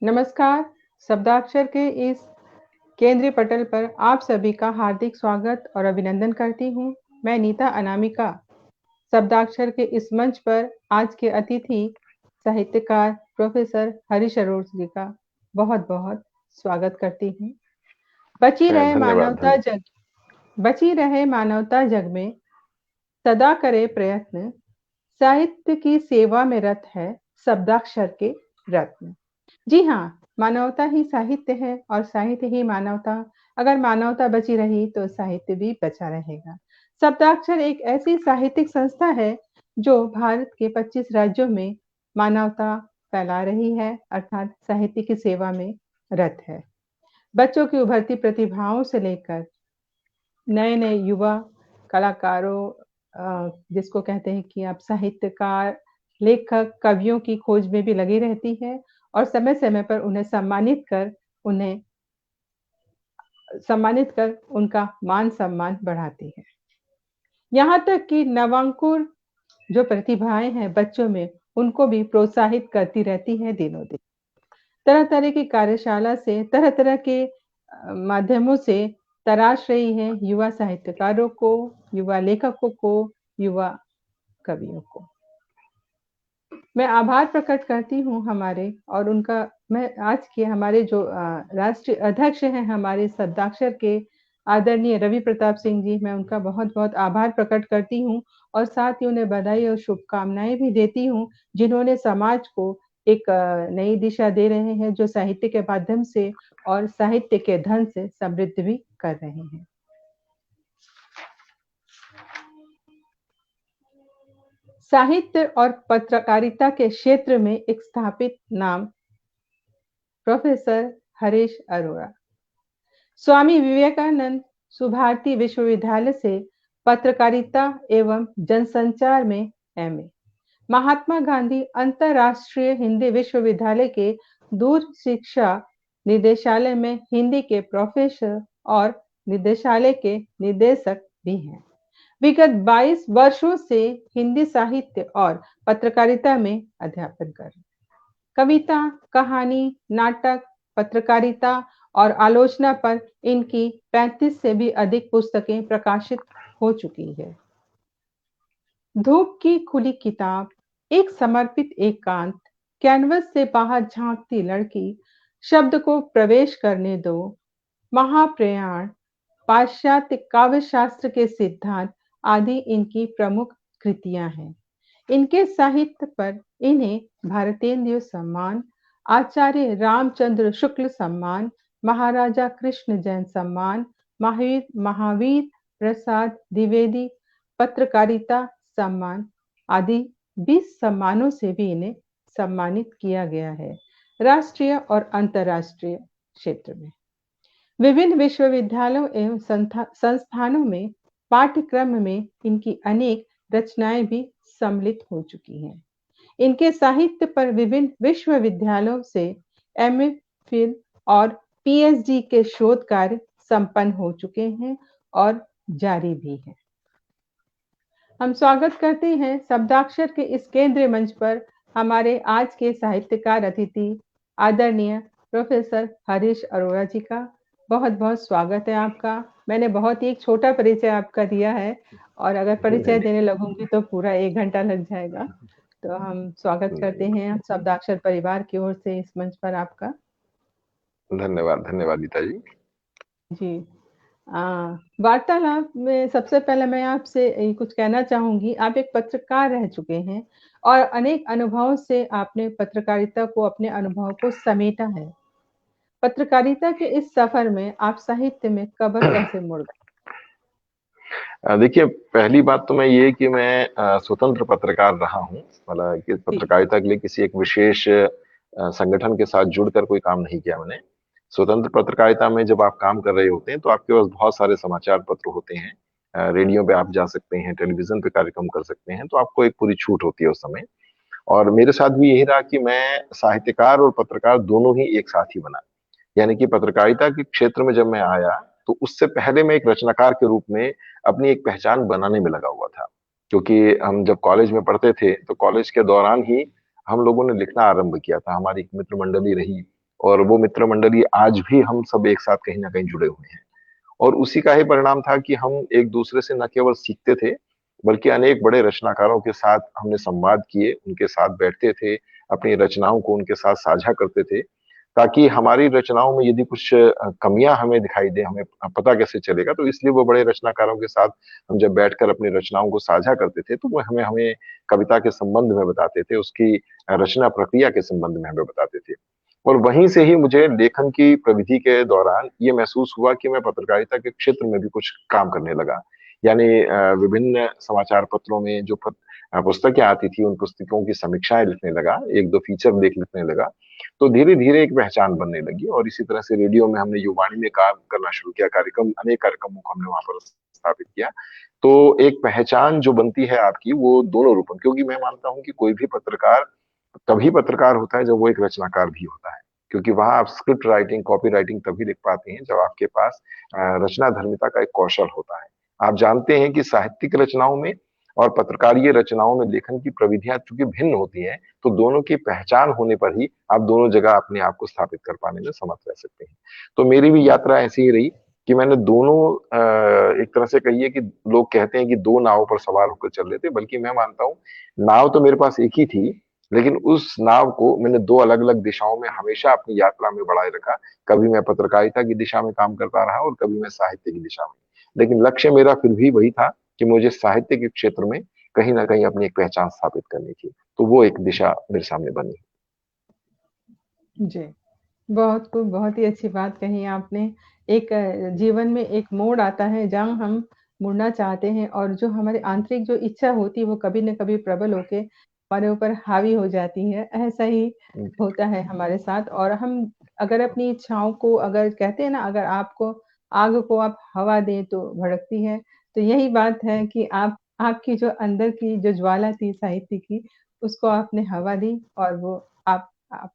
नमस्कार। शब्दाक्षर के इस केंद्रीय पटल पर आप सभी का हार्दिक स्वागत और अभिनंदन करती हूँ। मैं नीता अनामिका शब्दाक्षर के इस मंच पर आज के अतिथि साहित्यकार प्रोफेसर हरीश अरोड़ जी का बहुत-बहुत स्वागत करती हूँ। बची रहे धन्यवाद मानवता धन्यवाद। जग बची रहे मानवता जग में सदा करे प्रयत्न, साहित्य की सेवा में रत है शब्दाक्षर के रत्न। जी हाँ, मानवता ही साहित्य है और साहित्य ही मानवता। अगर मानवता बची रही तो साहित्य भी बचा रहेगा। शब्दाक्षर एक ऐसी साहित्यिक संस्था है जो भारत के 25 राज्यों में मानवता फैला रही है, अर्थात साहित्य की सेवा में रत है। बच्चों की उभरती प्रतिभाओं से लेकर नए-नए युवा कलाकारों जिसको कहते हैं कि आप साहित्यकार, लेखक, कवियों की खोज में भी लगी रहती है और समय-समय पर उन्हें सम्मानित कर उनका मान-सम्मान बढ़ाती है। यहाँ तक कि नवांकुर जो प्रतिभाएँ हैं बच्चों में, उनको भी प्रोत्साहित करती रहती है दिनों-दिन। तरह-तरह की कार्यशाला से, तरह-तरह के माध्यमों से तराश रही है युवा साहित्यकारों को, युवा लेखकों को, युवा कवियों को। मैं आभार प्रकट करती हूँ मैं आज के हमारे जो राष्ट्रीय अध्यक्ष हैं हमारे शब्दाक्षर के आदरणीय रवि प्रताप सिंह जी, मैं उनका बहुत-बहुत आभार प्रकट करती हूँ और साथ ही उन्हें बधाई और शुभकामनाएँ भी देती हूँ, जिन्होंने समाज को एक नई दिशा दे रहे हैं, जो साहित्य के माध्यम से और साहित्य के धन से समृद्ध भी कर रहे हैं। साहित्य और पत्रकारिता के क्षेत्र में एक स्थापित नाम प्रोफेसर हरीश अरोड़ा। स्वामी विवेकानंद सुभारती विश्वविद्यालय से पत्रकारिता एवं जनसंचार में एमए, महात्मा गांधी अंतर्राष्ट्रीय हिंदी विश्वविद्यालय के दूर शिक्षा निदेशालय में हिंदी के प्रोफेसर और निदेशालय के निदेशक भी हैं। विगत 22 वर्षों से हिंदी साहित्य और पत्रकारिता में अध्यापन कर रहे हैं। कविता, कहानी, नाटक, पत्रकारिता और आलोचना पर इनकी 35 से भी अधिक पुस्तकें प्रकाशित हो चुकी है। धूप की खुली किताब, एक समर्पित एकांत, कैनवस से बाहर झांकती लड़की, शब्द को प्रवेश करने दो, महाप्रयाण, पाश्चात्य काव्य शास्त्र के सिद्धांत आदि इनकी प्रमुख कृतियां हैं। इनके साहित्य पर इन्हें भारतेंदु सम्मान, आचार्य रामचंद्र शुक्ल सम्मान, महाराजा कृष्ण जैन सम्मान, महावीर प्रसाद द्विवेदी पत्रकारिता सम्मान आदि 20 सम्मानों से भी इन्हें सम्मानित किया गया है, राष्ट्रीय और अंतर्राष्ट्रीय क्षेत्र में। विभिन्न विश्वविद्यालयों एवं संस्थानों में पाठ्यक्रम में इनकी अनेक रचनाएं भी सम्मिलित हो चुकी हैं। इनके साहित्य पर विभिन्न विश्वविद्यालयों से एमए, फिल और पीएचडी के शोध कार्य संपन्न हो चुके हैं और जारी भी हैं। हम स्वागत करते हैं शब्दाक्षर के इस केंद्रीय मंच पर हमारे आज के साहित्यकार अतिथि आदरणीय प्रोफेसर हरीश अरोड़ा जी का। बहुत-बहुत स्वागत है आपका। मैंने बहुत ही एक छोटा परिचय आपका दिया है और अगर परिचय देने लगूंगी तो पूरा 1 घंटा लग जाएगा। तो हम स्वागत करते हैं शब्दाक्षर परिवार की ओर से इस मंच पर आपका। धन्यवाद धन्यवाद नीता जी। जी। वार्तालाप में सबसे पहले मैं आपसे कुछ कहना चाहूँगी। आप एक पत्रकार रह चुके हैं और अनेक अनुभवों से आपने पत्रकारिता को अपने अनुभव को समेटा है। पत्रकारिता के इस सफर में आप साहित्य में कब और कैसे मुड़ गए? देखिए, पहली बात तो मैं ये कि मैं स्वतंत्र पत्रकार रहा हूँ। मतलब कि जी, पत्रकारिता के लिए किसी एक विशेष संगठन के साथ जुड़कर कोई काम नहीं किया मैंने। स्वतंत्र पत्रकारिता में जब आप काम कर रहे होते हैं तो आपके पास बहुत सारे समाचार पत्र होते हैं। रेडियो पे आप जा सकते हैं, टेलीविजन पे कार्यक्रम कर सकते हैं, तो आपको एक पूरी छूट होती है उस समय। और मेरे साथ भी यही रहा कि मैं साहित्यकार और पत्रकार दोनों ही एक साथ ही बना। यानी कि पत्रकारिता के क्षेत्र में जब मैं आया, तो उससे पहले मैं एक रचनाकार के रूप में अपनी एक पहचान बनाने में लगा हुआ था। क्योंकि हम जब कॉलेज में पढ़ते थे, तो कॉलेज के दौरान ही हम लोगों ने लिखना आरंभ किया था। हमारी एक मित्र मंडली रही और वो मित्र मंडली आज भी हम सब एक साथ कहीं ना कहीं जुड़े हुए हैं। और उसी का ही परिणाम था कि हम एक दूसरे से न केवल सीखते थे, बल्कि अनेक बड़े रचनाकारों के साथ हमने संवाद किए, उनके साथ बैठते थे, अपनी रचनाओं को उनके साथ साझा करते थे, ताकि हमारी रचनाओं में यदि कुछ कमियां हमें दिखाई दे, हमें पता कैसे चलेगा। तो इसलिए वो बड़े रचनाकारों के साथ हम जब बैठकर अपनी रचनाओं को साझा करते थे, तो वो हमें हमें कविता के संबंध में बताते थे, उसकी रचना प्रक्रिया के संबंध में हमें बताते थे। और वहीं से ही मुझे लेखन की प्रविधि के दौरान ये महसूस हुआ कि मैं पत्रकारिता के क्षेत्र में भी कुछ काम करने लगा। यानी विभिन्न समाचार पत्रों में जो पुस्तकें आती थी, उन पुस्तकों की समीक्षाएं लिखने लगा, एक दो फीचर लेख लिखने लगा। तो धीरे धीरे एक पहचान बनने लगी, और इसी तरह से रेडियो में हमने युवाणी में काम करना शुरू किया, कार्यक्रम, अनेक कार्यक्रमों को हमने वहां पर स्थापित किया। तो एक पहचान जो बनती है आपकी, वो दोनों रूपों, क्योंकि मैं मानता हूँ कि कोई भी पत्रकार तभी पत्रकार होता है जब वो एक रचनाकार भी होता है। क्योंकि वहां आप स्क्रिप्ट राइटिंग, कॉपी राइटिंग तभी लिख पाते हैं जब आपके पास रचना धर्मिता का एक कौशल होता है। आप जानते हैं कि साहित्यिक रचनाओं में और पत्रकारीय रचनाओं में लेखन की प्रविधियां चूंकि भिन्न होती हैं, तो दोनों की पहचान होने पर ही आप दोनों जगह अपने आप को स्थापित कर पाने में समर्थ रह सकते हैं। तो मेरी भी यात्रा ऐसी ही रही कि मैंने दोनों, एक तरह से कहिए कि लोग कहते हैं कि दो नावों पर सवार होकर चल रहे थे, बल्कि मैं मानता हूँ नाव तो मेरे पास एक ही थी, लेकिन उस नाव को मैंने दो अलग अलग दिशाओं में हमेशा अपनी यात्रा में बढ़ाए रखा। कभी मैं पत्रकारिता की दिशा में काम करता रहा और कभी मैं साहित्य की दिशा में। लेकिन लक्ष्य मेरा फिर भी वही था कि मुझे साहित्य के क्षेत्र में कहीं ना कहीं अपनी एक पहचान स्थापित करनी थी। तो वो एक दिशा मेरे सामने बनी। जी। बहुत खूब, बहुत ही अच्छी बात कही आपने। एक जीवन में एक मोड़ आता है जहाँ हम मुड़ना चाहते हैं और जो हमारी आंतरिक जो इच्छा होती है वो कभी न कभी प्रबल होके हमारे ऊपर हावी हो जाती है। ऐसा ही होता है हमारे साथ और हम अगर अपनी इच्छाओं को अगर कहते हैं ना अगर आपको आग को आप हवा दें तो भड़कती है। तो यही बात है कि आप आपकी जो अंदर की जो ज्वाला थी साहित्य की उसको आपने हवा दी और वो आप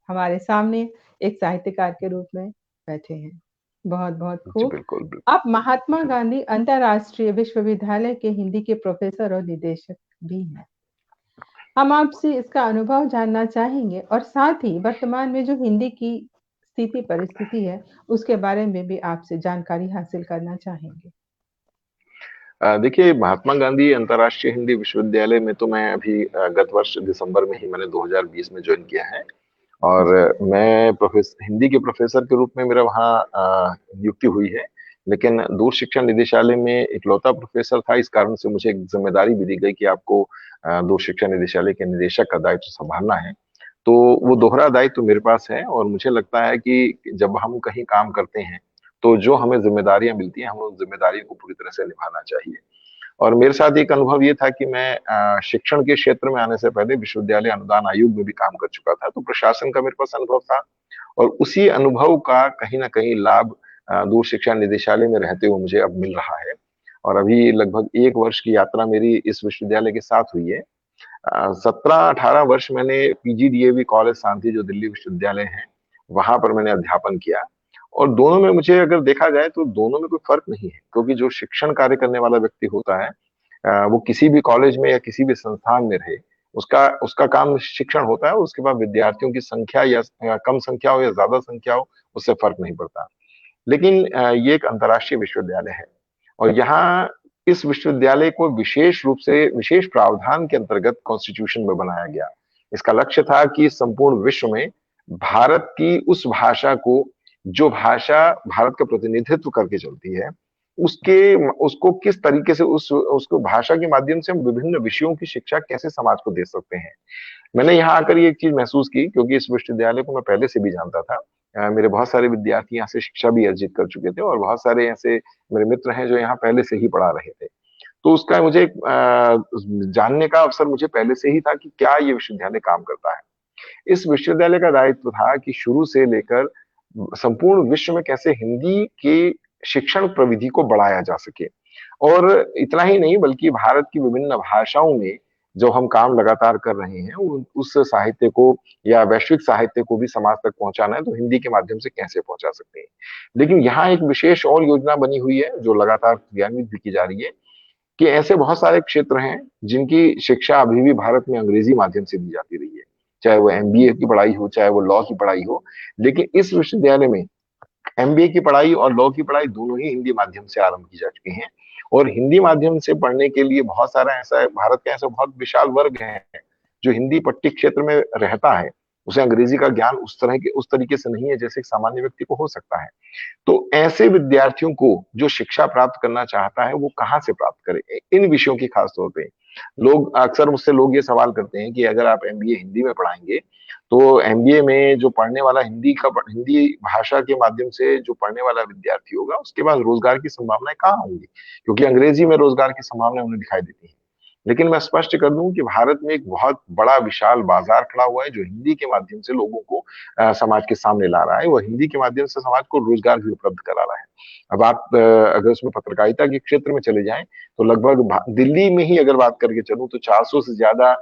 हमारे सामने एक साहित्यकार के रूप में बैठे हैं। बहुत-बहुत जी खूब। बिल्कुल बिल्कुल। आप महात्मा गांधी अंतर्राष्ट्रीय विश्वविद्यालय के हिंदी के प्रोफ़ेसर और निदेशक भी हैं। हम आपसे इसका अनुभव जानना चाहेंगे और साथ ही वर्तमान में जो हिंदी की स्थिति परिस्थिति है, उसके बारे में भी आपसे जानकारी हासिल करना चाहेंगे। देखिए, महात्मा गांधी अंतर्राष्ट्रीय हिंदी विश्वविद्यालय में तो मैं अभी गत वर्ष दिसंबर में ही मैंने 2020 में ज्वाइन किया है। और जी। मैं हिंदी के प्रोफेसर के रूप में मेरा वहाँ नियुक्ति हुई है। लेकिन दूर शिक्षा निदेशालय में इकलौता प्रोफेसर था, इस कारण से मुझे एक जिम्मेदारी भी दी गई कि आपको दूर शिक्षा निदेशालय के निदेशक का दायित्व संभालना है। तो वो दोहरा दायित्व मेरे पास है, और मुझे लगता है कि जब हम कहीं काम करते हैं, तो जो हमें जिम्मेदारियां मिलती हैं, हमें उन जिम्मेदारियों को पूरी तरह से निभाना चाहिए। और मेरे साथ एक अनुभव ये था कि मैं शिक्षण के क्षेत्र में आने से पहले विश्वविद्यालय अनुदान आयोग में भी काम कर चुका था, तो प्रशासन का मेरे पास अनुभव था। और उसी अनुभव का कहीं न कहीं लाभ दूर शिक्षा निदेशालय में रहते हुए मुझे अब मिल रहा है। और अभी लगभग 1 वर्ष की यात्रा मेरी इस विश्वविद्यालय के साथ हुई है। 17-18 वर्ष मैंने पीजीडीएवी कॉलेज शांति, जो दिल्ली विश्वविद्यालय है, वहाँ पर मैंने अध्यापन किया। और दोनों में मुझे अगर देखा जाए तो दोनों में कोई फ़र्क नहीं है, क्योंकि जो शिक्षण कार्य करने वाला व्यक्ति होता है, वो किसी भी कॉलेज में या किसी भी संस्थान में रहे, उसका उसका काम शिक्षण होता है। उसके बाद विद्यार्थियों की संख्या या कम संख्या हो या ज़्यादा संख्या हो, उससे फ़र्क नहीं पड़ता। लेकिन ये एक अंतर्राष्ट्रीय विश्वविद्यालय है, और यहाँ इस विश्वविद्यालय को विशेष रूप से विशेष प्रावधान के अंतर्गत कॉन्स्टिट्यूशन में बनाया गया। इसका लक्ष्य था कि संपूर्ण विश्व में भारत की उस भाषा को, जो भाषा भारत का प्रतिनिधित्व करके चलती है, उसके उसको किस तरीके से उसको भाषा के माध्यम से हम विभिन्न विषयों की शिक्षा कैसे समाज को दे सकते हैं। मैंने यहाँ आकर ये एक चीज महसूस की, क्योंकि इस विश्वविद्यालय को मैं पहले से भी जानता था। मेरे बहुत सारे विद्यार्थी यहाँ से शिक्षा भी अर्जित कर चुके थे, और बहुत सारे ऐसे मेरे मित्र हैं जो यहाँ पहले से ही पढ़ा रहे थे। तो उसका मुझे जानने का अवसर मुझे पहले से ही था कि क्या ये विश्वविद्यालय काम करता है। इस विश्वविद्यालय का दायित्व था कि शुरू से लेकर संपूर्ण विश्व में कैसे हिंदी की शिक्षण प्रविधि को बढ़ाया जा सके। और इतना ही नहीं, बल्कि भारत की विभिन्न भाषाओं में जो हम काम लगातार कर रहे हैं, उस साहित्य को या वैश्विक साहित्य को भी समाज तक पहुंचाना है, तो हिंदी के माध्यम से कैसे पहुंचा सकते हैं। लेकिन यहाँ एक विशेष और योजना बनी हुई है, जो लगातार क्रियान्वित भी की जा रही है, कि ऐसे बहुत सारे क्षेत्र हैं जिनकी शिक्षा अभी भी भारत में अंग्रेजी माध्यम से दी जाती रही है। चाहे वो एमबीए की पढ़ाई हो, चाहे वो लॉ की पढ़ाई हो। लेकिन इस विश्वविद्यालय में एमबीए की पढ़ाई और लॉ की पढ़ाई दोनों ही हिंदी माध्यम से आरंभ की जा चुकी हैं। और हिंदी माध्यम से पढ़ने के लिए बहुत सारा ऐसा है, भारत का ऐसा बहुत विशाल वर्ग है जो हिंदी पट्टी क्षेत्र में रहता है। उसे अंग्रेजी का ज्ञान उस तरीके से नहीं है जैसे एक सामान्य व्यक्ति को हो सकता है। तो ऐसे विद्यार्थियों को जो शिक्षा प्राप्त करना चाहता है वो कहाँ से प्राप्त करे, इन विषयों की खास तौर पे लोग अक्सर मुझसे लोग ये सवाल करते हैं कि अगर आप एमबीए हिंदी में पढ़ाएंगे तो एमबीए में जो पढ़ने वाला हिंदी भाषा के माध्यम से जो पढ़ने वाला विद्यार्थी होगा उसके पास रोजगार की संभावनाएं कहाँ होंगी, क्योंकि अंग्रेजी में रोजगार की संभावनाएं उन्हें दिखाई देती हैं। लेकिन मैं स्पष्ट कर दूं कि भारत में एक बहुत बड़ा विशाल बाजार खड़ा हुआ है जो हिंदी के माध्यम से लोगों को समाज के सामने ला रहा है। वो हिंदी के माध्यम से समाज को रोजगार भी उपलब्ध करा रहा है। अब आप अगर उसमें पत्रकारिता के क्षेत्र में चले जाएं तो लगभग दिल्ली में ही अगर बात करके चलूं तो 400 से ज्यादा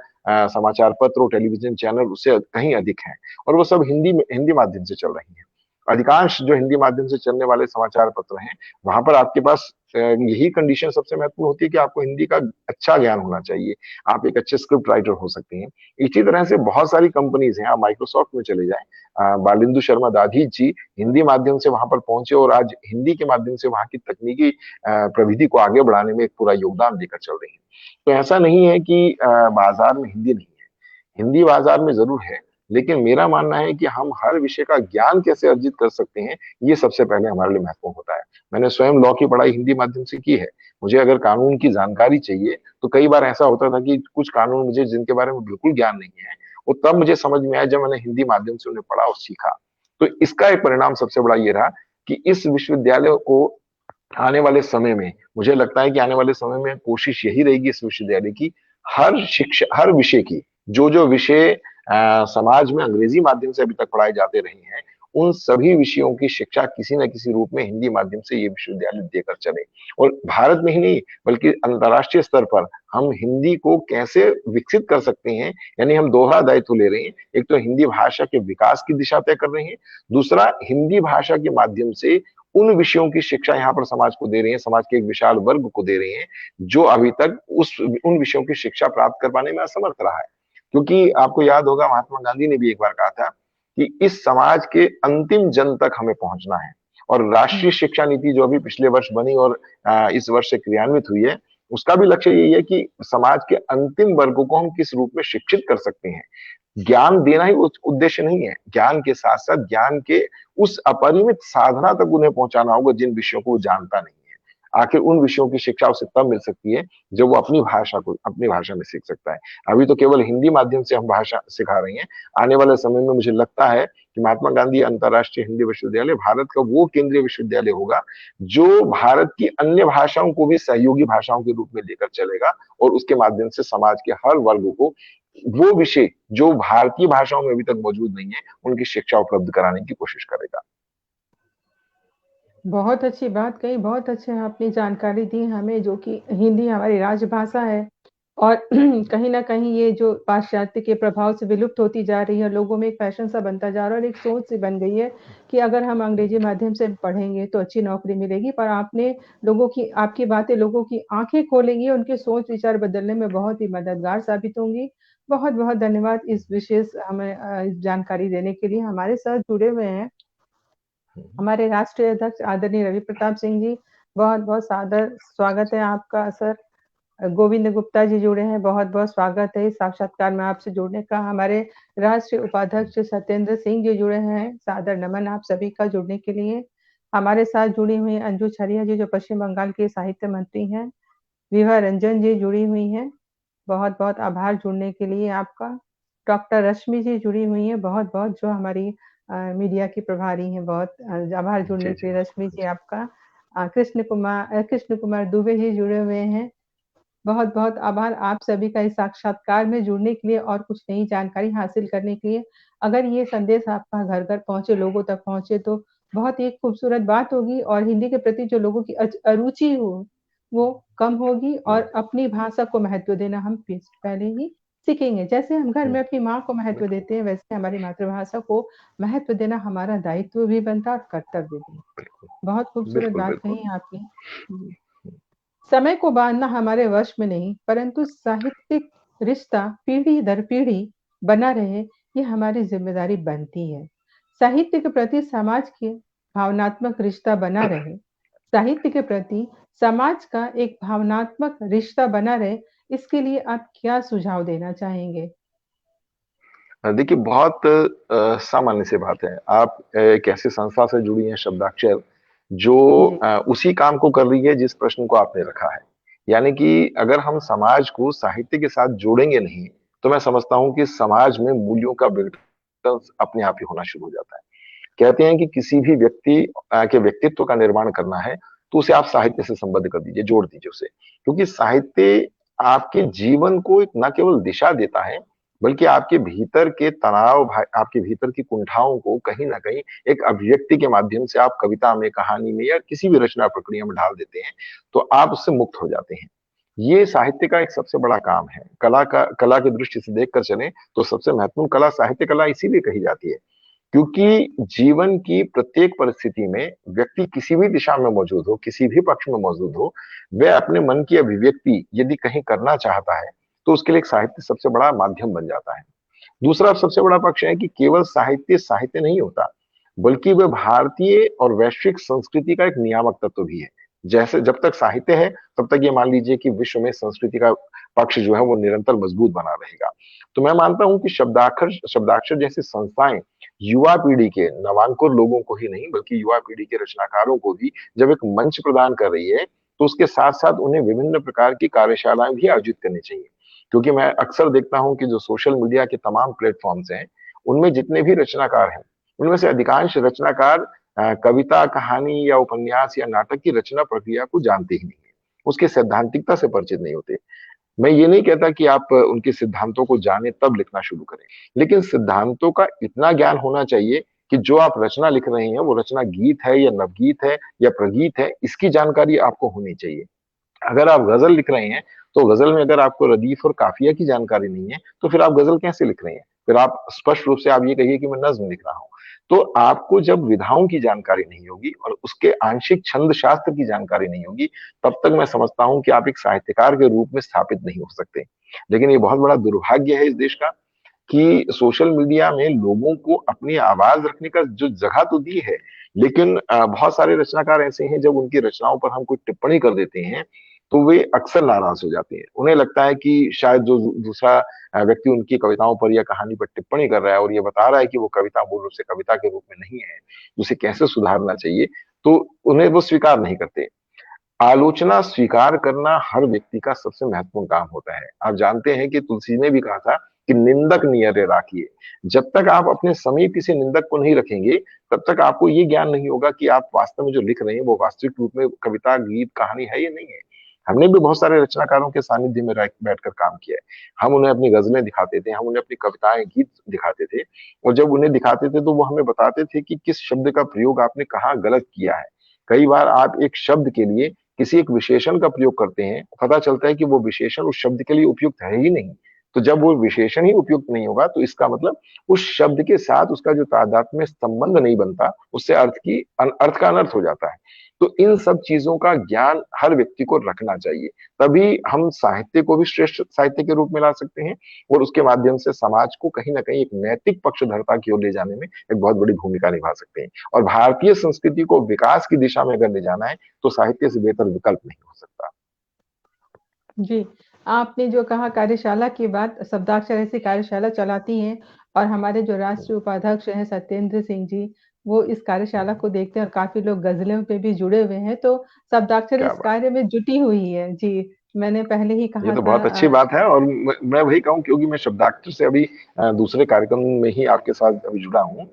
समाचार पत्र और टेलीविजन चैनल उससे कहीं अधिक हैं, और वो सब हिंदी माध्यम से चल रही हैं। अधिकांश जो हिंदी माध्यम से चलने वाले समाचार पत्र हैं वहां पर आपके पास यही कंडीशन सबसे महत्वपूर्ण होती है कि आपको हिंदी का अच्छा ज्ञान होना चाहिए, आप एक अच्छे स्क्रिप्ट राइटर हो सकते हैं। इसी तरह से बहुत सारी कंपनीज हैं, आप माइक्रोसॉफ्ट में चले जाएं, बालिंदु शर्मा दाधी जी हिंदी माध्यम से वहां पर पहुंचे और आज हिंदी के माध्यम से वहां की तकनीकी प्रविधि को आगे बढ़ाने में एक पूरा योगदान देकर चल रही है। तो ऐसा नहीं है कि बाजार में हिंदी नहीं है, हिंदी बाजार में जरूर है। लेकिन मेरा मानना है कि हम हर विषय का ज्ञान कैसे अर्जित कर सकते हैं ये सबसे पहले हमारे लिए महत्वपूर्ण होता है। मैंने स्वयं लॉ की पढ़ाई हिंदी माध्यम से की है। मुझे अगर कानून की जानकारी चाहिए तो कई बार ऐसा होता था कि कुछ कानून मुझे जिनके बारे में बिल्कुल ज्ञान नहीं है वो तब मुझे समझ में आया जब मैंने हिंदी माध्यम से उन्हें पढ़ा और सीखा। तो इसका एक परिणाम सबसे बड़ा ये रहा कि इस विश्वविद्यालय को आने वाले समय में, मुझे लगता है कि आने वाले समय में कोशिश यही रहेगी इस विश्वविद्यालय की, हर विषय की जो जो विषय समाज में अंग्रेजी माध्यम से अभी तक पढ़ाए जाते रहे हैं उन सभी विषयों की शिक्षा किसी न किसी रूप में हिंदी माध्यम से ये विश्वविद्यालय देकर चले। और भारत में ही नहीं बल्कि अंतर्राष्ट्रीय स्तर पर हम हिंदी को कैसे विकसित कर सकते हैं, यानी हम दोहरा दायित्व ले रहे हैं। एक तो हिंदी भाषा के विकास की दिशा तय कर रहे हैं, दूसरा हिंदी भाषा के माध्यम से उन विषयों की शिक्षा यहाँ पर समाज को दे रहे हैं, समाज के एक विशाल वर्ग को दे रहे हैं जो अभी तक उन विषयों की शिक्षा प्राप्त कर पाने में असमर्थ रहा है। क्योंकि आपको याद होगा महात्मा गांधी ने भी एक बार कहा था कि इस समाज के अंतिम जन तक हमें पहुंचना है। और राष्ट्रीय शिक्षा नीति जो अभी पिछले वर्ष बनी और इस वर्ष से क्रियान्वित हुई है उसका भी लक्ष्य यही है कि समाज के अंतिम वर्गों को हम किस रूप में शिक्षित कर सकते हैं। ज्ञान देना ही उद्देश्य नहीं है, ज्ञान के साथ साथ ज्ञान के उस अपरिमित साधना तक उन्हें पहुंचाना होगा जिन विषयों को वो जानता नहीं है। आखिर उन विषयों की शिक्षा उसे तब मिल सकती है जब वो अपनी भाषा में सीख सकता है। अभी तो केवल हिंदी माध्यम से हम भाषा सिखा रहे हैं। आने वाले समय में मुझे लगता है कि महात्मा गांधी अंतर्राष्ट्रीय हिंदी विश्वविद्यालय भारत का वो केंद्रीय विश्वविद्यालय होगा जो भारत की अन्य भाषाओं को भी सहयोगी भाषाओं के रूप में लेकर चलेगा और उसके माध्यम से समाज के हर वर्ग को वो विषय जो भारतीय भाषाओं में अभी तक मौजूद नहीं है उनकी शिक्षा उपलब्ध कराने की कोशिश करेगा। बहुत अच्छी बात कही, बहुत अच्छे आपने जानकारी दी हमें, जो कि हिंदी हमारी राजभाषा है और कहीं न कहीं ये जो पाश्चात्य के प्रभाव से विलुप्त होती जा रही है, लोगों में एक फैशन सा बनता जा रहा है और एक सोच सी बन गई है कि अगर हम अंग्रेजी माध्यम से पढ़ेंगे तो अच्छी नौकरी मिलेगी। पर आपकी बातें लोगों की आँखें खोलेंगी, उनके सोच विचार बदलने में बहुत ही मददगार साबित होंगी। बहुत-बहुत धन्यवाद इस विशेष हमें जानकारी देने के लिए। हमारे साथ जुड़े हुए हैं हमारे राष्ट्रीय अध्यक्ष आदरणीय रवि प्रताप सिंह जी, बहुत-बहुत सादर स्वागत है आपका सर। गोविंद गुप्ता जी जुड़े हैं, बहुत-बहुत स्वागत है इस साक्षात्कार में आपसे जुड़ने का। हमारे राष्ट्रीय उपाध्यक्ष सत्येंद्र सिंह जी जुड़े हैं, सादर नमन आप सभी का जुड़ने के लिए। हमारे साथ जुड़ी हुई अंजू छरिया जी जो पश्चिम बंगाल के साहित्य मंत्री हैं। विभा रंजन जी जुड़ी हुई हैं, बहुत-बहुत आभार जुड़ने के लिए आपका। डॉक्टर रश्मि जी जुड़ी हुई हैं, बहुत-बहुत जो हमारी मीडिया की प्रभारी हैं, बहुत आभार जुड़ने जी के जी लिए रश्मि जी आपका। कृष्ण कुमार दुबे जी जुड़े हुए हैं, बहुत-बहुत आभार आप सभी का इस साक्षात्कार में जुड़ने के लिए और कुछ नई जानकारी हासिल करने के लिए। अगर ये संदेश आपका घर-घर पहुँचे, लोगों तक पहुँचे तो बहुत ही खूबसूरत बात होगी और हिंदी के प्रति जो लोगों की अरुचि हो, वो कम होगी और अपनी भाषा को महत्व देना हम पहले ही सीखेंगे। जैसे हम घर में अपनी माँ को महत्व बिल्कुल देते हैं, वैसे हमारी मातृभाषा को महत्व देना हमारा दायित्व भी बनता है और कर्तव्य भी। बिल्कुल बहुत खूबसूरत बिल्कुल बात बिल्कुल। कही आपने। जी। समय को बाँधना हमारे वश में नहीं, परंतु साहित्यिक रिश्ता पीढ़ी दर पीढ़ी बना रहे, ये हमारी जिम्मेदारी बनती है। साहित्य के प्रति समाज के भावनात्मक रिश्ता बना रहे साहित्य के प्रति समाज का एक भावनात्मक रिश्ता बना रहे, इसके लिए आप क्या सुझाव देना चाहेंगे? देखिए, बहुत सामान्य सी बात है। आप एक ऐसी संस्था से जुड़ी हैं, शब्दाक्षर, जो जी, उसी काम को कर रही है जिस प्रश्न को आपने रखा है। यानी कि अगर हम समाज को साहित्य के साथ जोड़ेंगे नहीं, तो मैं समझता हूँ कि समाज में मूल्यों का विघटन अपने आप ही होना शुरू हो जाता है। कहते हैं कि किसी भी व्यक्ति के व्यक्तित्व का निर्माण करना है, तो उसे आप साहित्य से संबद्ध कर दीजिए, जोड़ दीजिए उसे। क्योंकि साहित्य आपके जीवन को एक न केवल दिशा देता है, बल्कि आपके भीतर के तनाव, आपके भीतर की कुंठाओं को कहीं न कहीं एक अभिव्यक्ति के माध्यम से आप कविता में, कहानी में या किसी भी रचना प्रक्रिया में ढाल देते हैं, तो आप उससे मुक्त हो जाते हैं। ये साहित्य का एक सबसे बड़ा काम है। कला की दृष्टि से देखकर चलें, तो सबसे महत्वपूर्ण कला साहित्य कला इसीलिए कही जाती है, क्योंकि जीवन की प्रत्येक परिस्थिति में व्यक्ति किसी भी दिशा में मौजूद हो, किसी भी पक्ष में मौजूद हो, वह अपने मन की अभिव्यक्ति यदि कहीं करना चाहता है, तो उसके लिए एक साहित्य सबसे बड़ा माध्यम बन जाता है। दूसरा सबसे बड़ा पक्ष है कि केवल साहित्य साहित्य नहीं होता, बल्कि वह भारतीय और वैश्विक संस्कृति का एक नियामक तत्व भी है। जैसे जब तक साहित्य है, तब तक ये मान लीजिए कि विश्व में संस्कृति का पक्ष जो है वो निरंतर मजबूत बना रहेगा। तो मैं मानता हूं कि शब्दाक्षर जैसी संस्थाएं युवा पीढ़ी के, नवांकुर लोगों को ही नहीं बल्कि युवा पीढ़ी के रचनाकारों को भी जब एक मंच प्रदान कर रही है, तो उसके साथ साथ उन्हें विभिन्न प्रकार की कार्यशालाएं भी आयोजित करनी चाहिए। क्योंकि मैं अक्सर देखता हूं कि जो सोशल मीडिया के तमाम प्लेटफॉर्म्स हैं, उनमें जितने भी रचनाकार हैं, उनमें से अधिकांश रचनाकार कविता, कहानी या उपन्यास या नाटक की रचना प्रक्रिया को जानते ही नहीं है, उसकी सैद्धांतिकता से परिचित नहीं होते। मैं ये नहीं कहता कि आप उनके सिद्धांतों को जाने तब लिखना शुरू करें, लेकिन सिद्धांतों का इतना ज्ञान होना चाहिए कि जो आप रचना लिख रहे हैं, वो रचना गीत है या नवगीत है या प्रगीत है, इसकी जानकारी आपको होनी चाहिए। अगर आप गजल लिख रहे हैं, तो गजल में अगर आपको रदीफ और काफिया की जानकारी नहीं है, तो फिर आप गजल कैसे लिख रहे हैं? फिर आप स्पष्ट रूप से आप ये कहिए कि मैं नज्म लिख रहा हूं। तो आपको जब विधाओं की जानकारी नहीं होगी और उसके आंशिक छंद शास्त्र की जानकारी नहीं होगी, तब तक मैं समझता हूं कि आप एक साहित्यकार के रूप में स्थापित नहीं हो सकते। लेकिन ये बहुत बड़ा दुर्भाग्य है इस देश का कि सोशल मीडिया में लोगों को अपनी आवाज रखने का जो जगह तो दी है, लेकिन बहुत सारे रचनाकार ऐसे हैं, जब उनकी रचनाओं पर हम कोई टिप्पणी कर देते हैं, तो वे अक्सर नाराज हो जाते हैं। उन्हें लगता है कि शायद जो दूसरा व्यक्ति उनकी कविताओं पर या कहानी पर टिप्पणी कर रहा है और ये बता रहा है कि वो कविता मूल रूप से कविता के रूप में नहीं है, उसे कैसे सुधारना चाहिए, तो उन्हें वो स्वीकार नहीं करते। आलोचना स्वीकार करना हर व्यक्ति का सबसे महत्वपूर्ण काम होता है। आप जानते हैं कि तुलसी ने भी कहा था कि निंदक नियरे राखिए। जब तक आप अपने समीप किसी निंदक को नहीं रखेंगे, तब तक आपको ये ज्ञान नहीं होगा कि आप वास्तव में जो लिख रहे हैं वो वास्तविक रूप में कविता, गीत, कहानी है या नहीं है। हमने भी बहुत सारे रचनाकारों के सानिध्य में बैठकर काम किया है। हम उन्हें अपनी गजलें दिखाते थे, हम उन्हें अपनी कविताएं, गीत दिखाते थे, और जब उन्हें दिखाते थे तो वो हमें बताते थे कि किस शब्द का प्रयोग आपने कहाँ गलत किया है। कई बार आप एक शब्द के लिए किसी एक विशेषण का प्रयोग करते हैं, पता चलता है कि वो विशेषण उस शब्द के लिए उपयुक्त है ही नहीं। तो जब वो विशेषण ही उपयुक्त नहीं होगा, तो इसका मतलब उस शब्द के साथ उसका जो तादात्म्य संबंध नहीं बनता, उससे अर्थ का अनर्थ हो जाता है। तो इन सब चीजों का ज्ञान हर व्यक्ति को रखना चाहिए। तभी हम साहित्य को भी श्रेष्ठ साहित्य के रूप में ला सकते हैं, और उसके माध्यम से समाज को कहीं ना कहीं एक नैतिक पक्षधरता की ओर ले जाने में एक बहुत बड़ी भूमिका निभा सकते हैं। और भारतीय संस्कृति को विकास की दिशा में अगर ले जाना है, तो साहित्य से बेहतर विकल्प नहीं हो सकता। जी। आपने जो कहा कार्यशाला की बात, शब्दाक्षर ऐसी कार्यशाला चलाती हैं और हमारे जो राष्ट्रीय उपाध्यक्ष हैं सत्येंद्र सिंह जी, वो इस कार्यशाला को देखते हैं और काफ़ी लोग गज़लों पे भी जुड़े हुए हैं, तो शब्दाक्षर क्या इस बात! कार्य में जुटी हुई है। जी, मैंने पहले ही ये कहा तो था बहुत अच्छी बात है, और मैं वही कहूँ, क्योंकि मैं शब्दाक्षर से अभी दूसरे कार्यक्रम में ही आपके साथ अभी जुड़ा हूँ।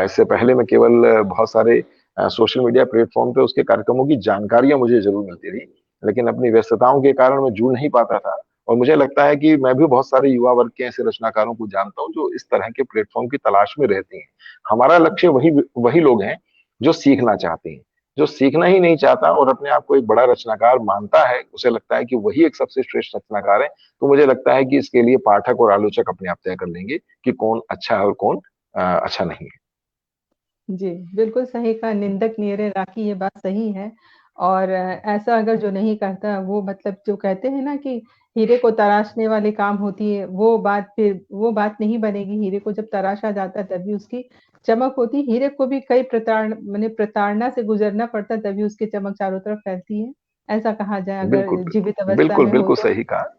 इससे पहले मैं केवल बहुत सारे सोशल मीडिया प्लेटफॉर्म पे उसके कार्यक्रमों की जानकारियां मुझे जरूर मिलती रही, लेकिन अपनी व्यस्तताओं के कारण मैं जुड़ नहीं पाता था। और मुझे लगता है कि मैं भी बहुत सारे युवा वर्ग के ऐसे रचनाकारों को जानता हूँ जो इस तरह के प्लेटफॉर्म की तलाश में रहते हैं। हमारा लक्ष्य वही वही लोग हैं जो सीखना चाहते हैं। जो सीखना ही नहीं चाहता और अपने आप को एक बड़ा रचनाकार मानता है, उसे लगता है कि वही एक सबसे श्रेष्ठ रचनाकार है, तो मुझे लगता है कि इसके लिए पाठक और आलोचक अपने आप तय कर लेंगे कि कौन अच्छा है और कौन अच्छा नहीं है। जी, बिल्कुल सही कहा, निंदक नियरे राखी, ये बात सही है। और ऐसा अगर जो नहीं करता, वो मतलब जो कहते हैं ना कि हीरे को तराशने वाली काम होती है, वो बात नहीं बनेगी। हीरे को जब तराशा जाता है तभी उसकी चमक होती है। हीरे को भी कई प्रताड़ना से गुजरना पड़ता है, तभी उसकी चमक चारों तरफ फैलती है। ऐसा कहा जाए बिल्कुल, अगर जीवित बिल्कुल। अवस्था बिल्कुल, में हो बिल्कुल तो। सही कहा।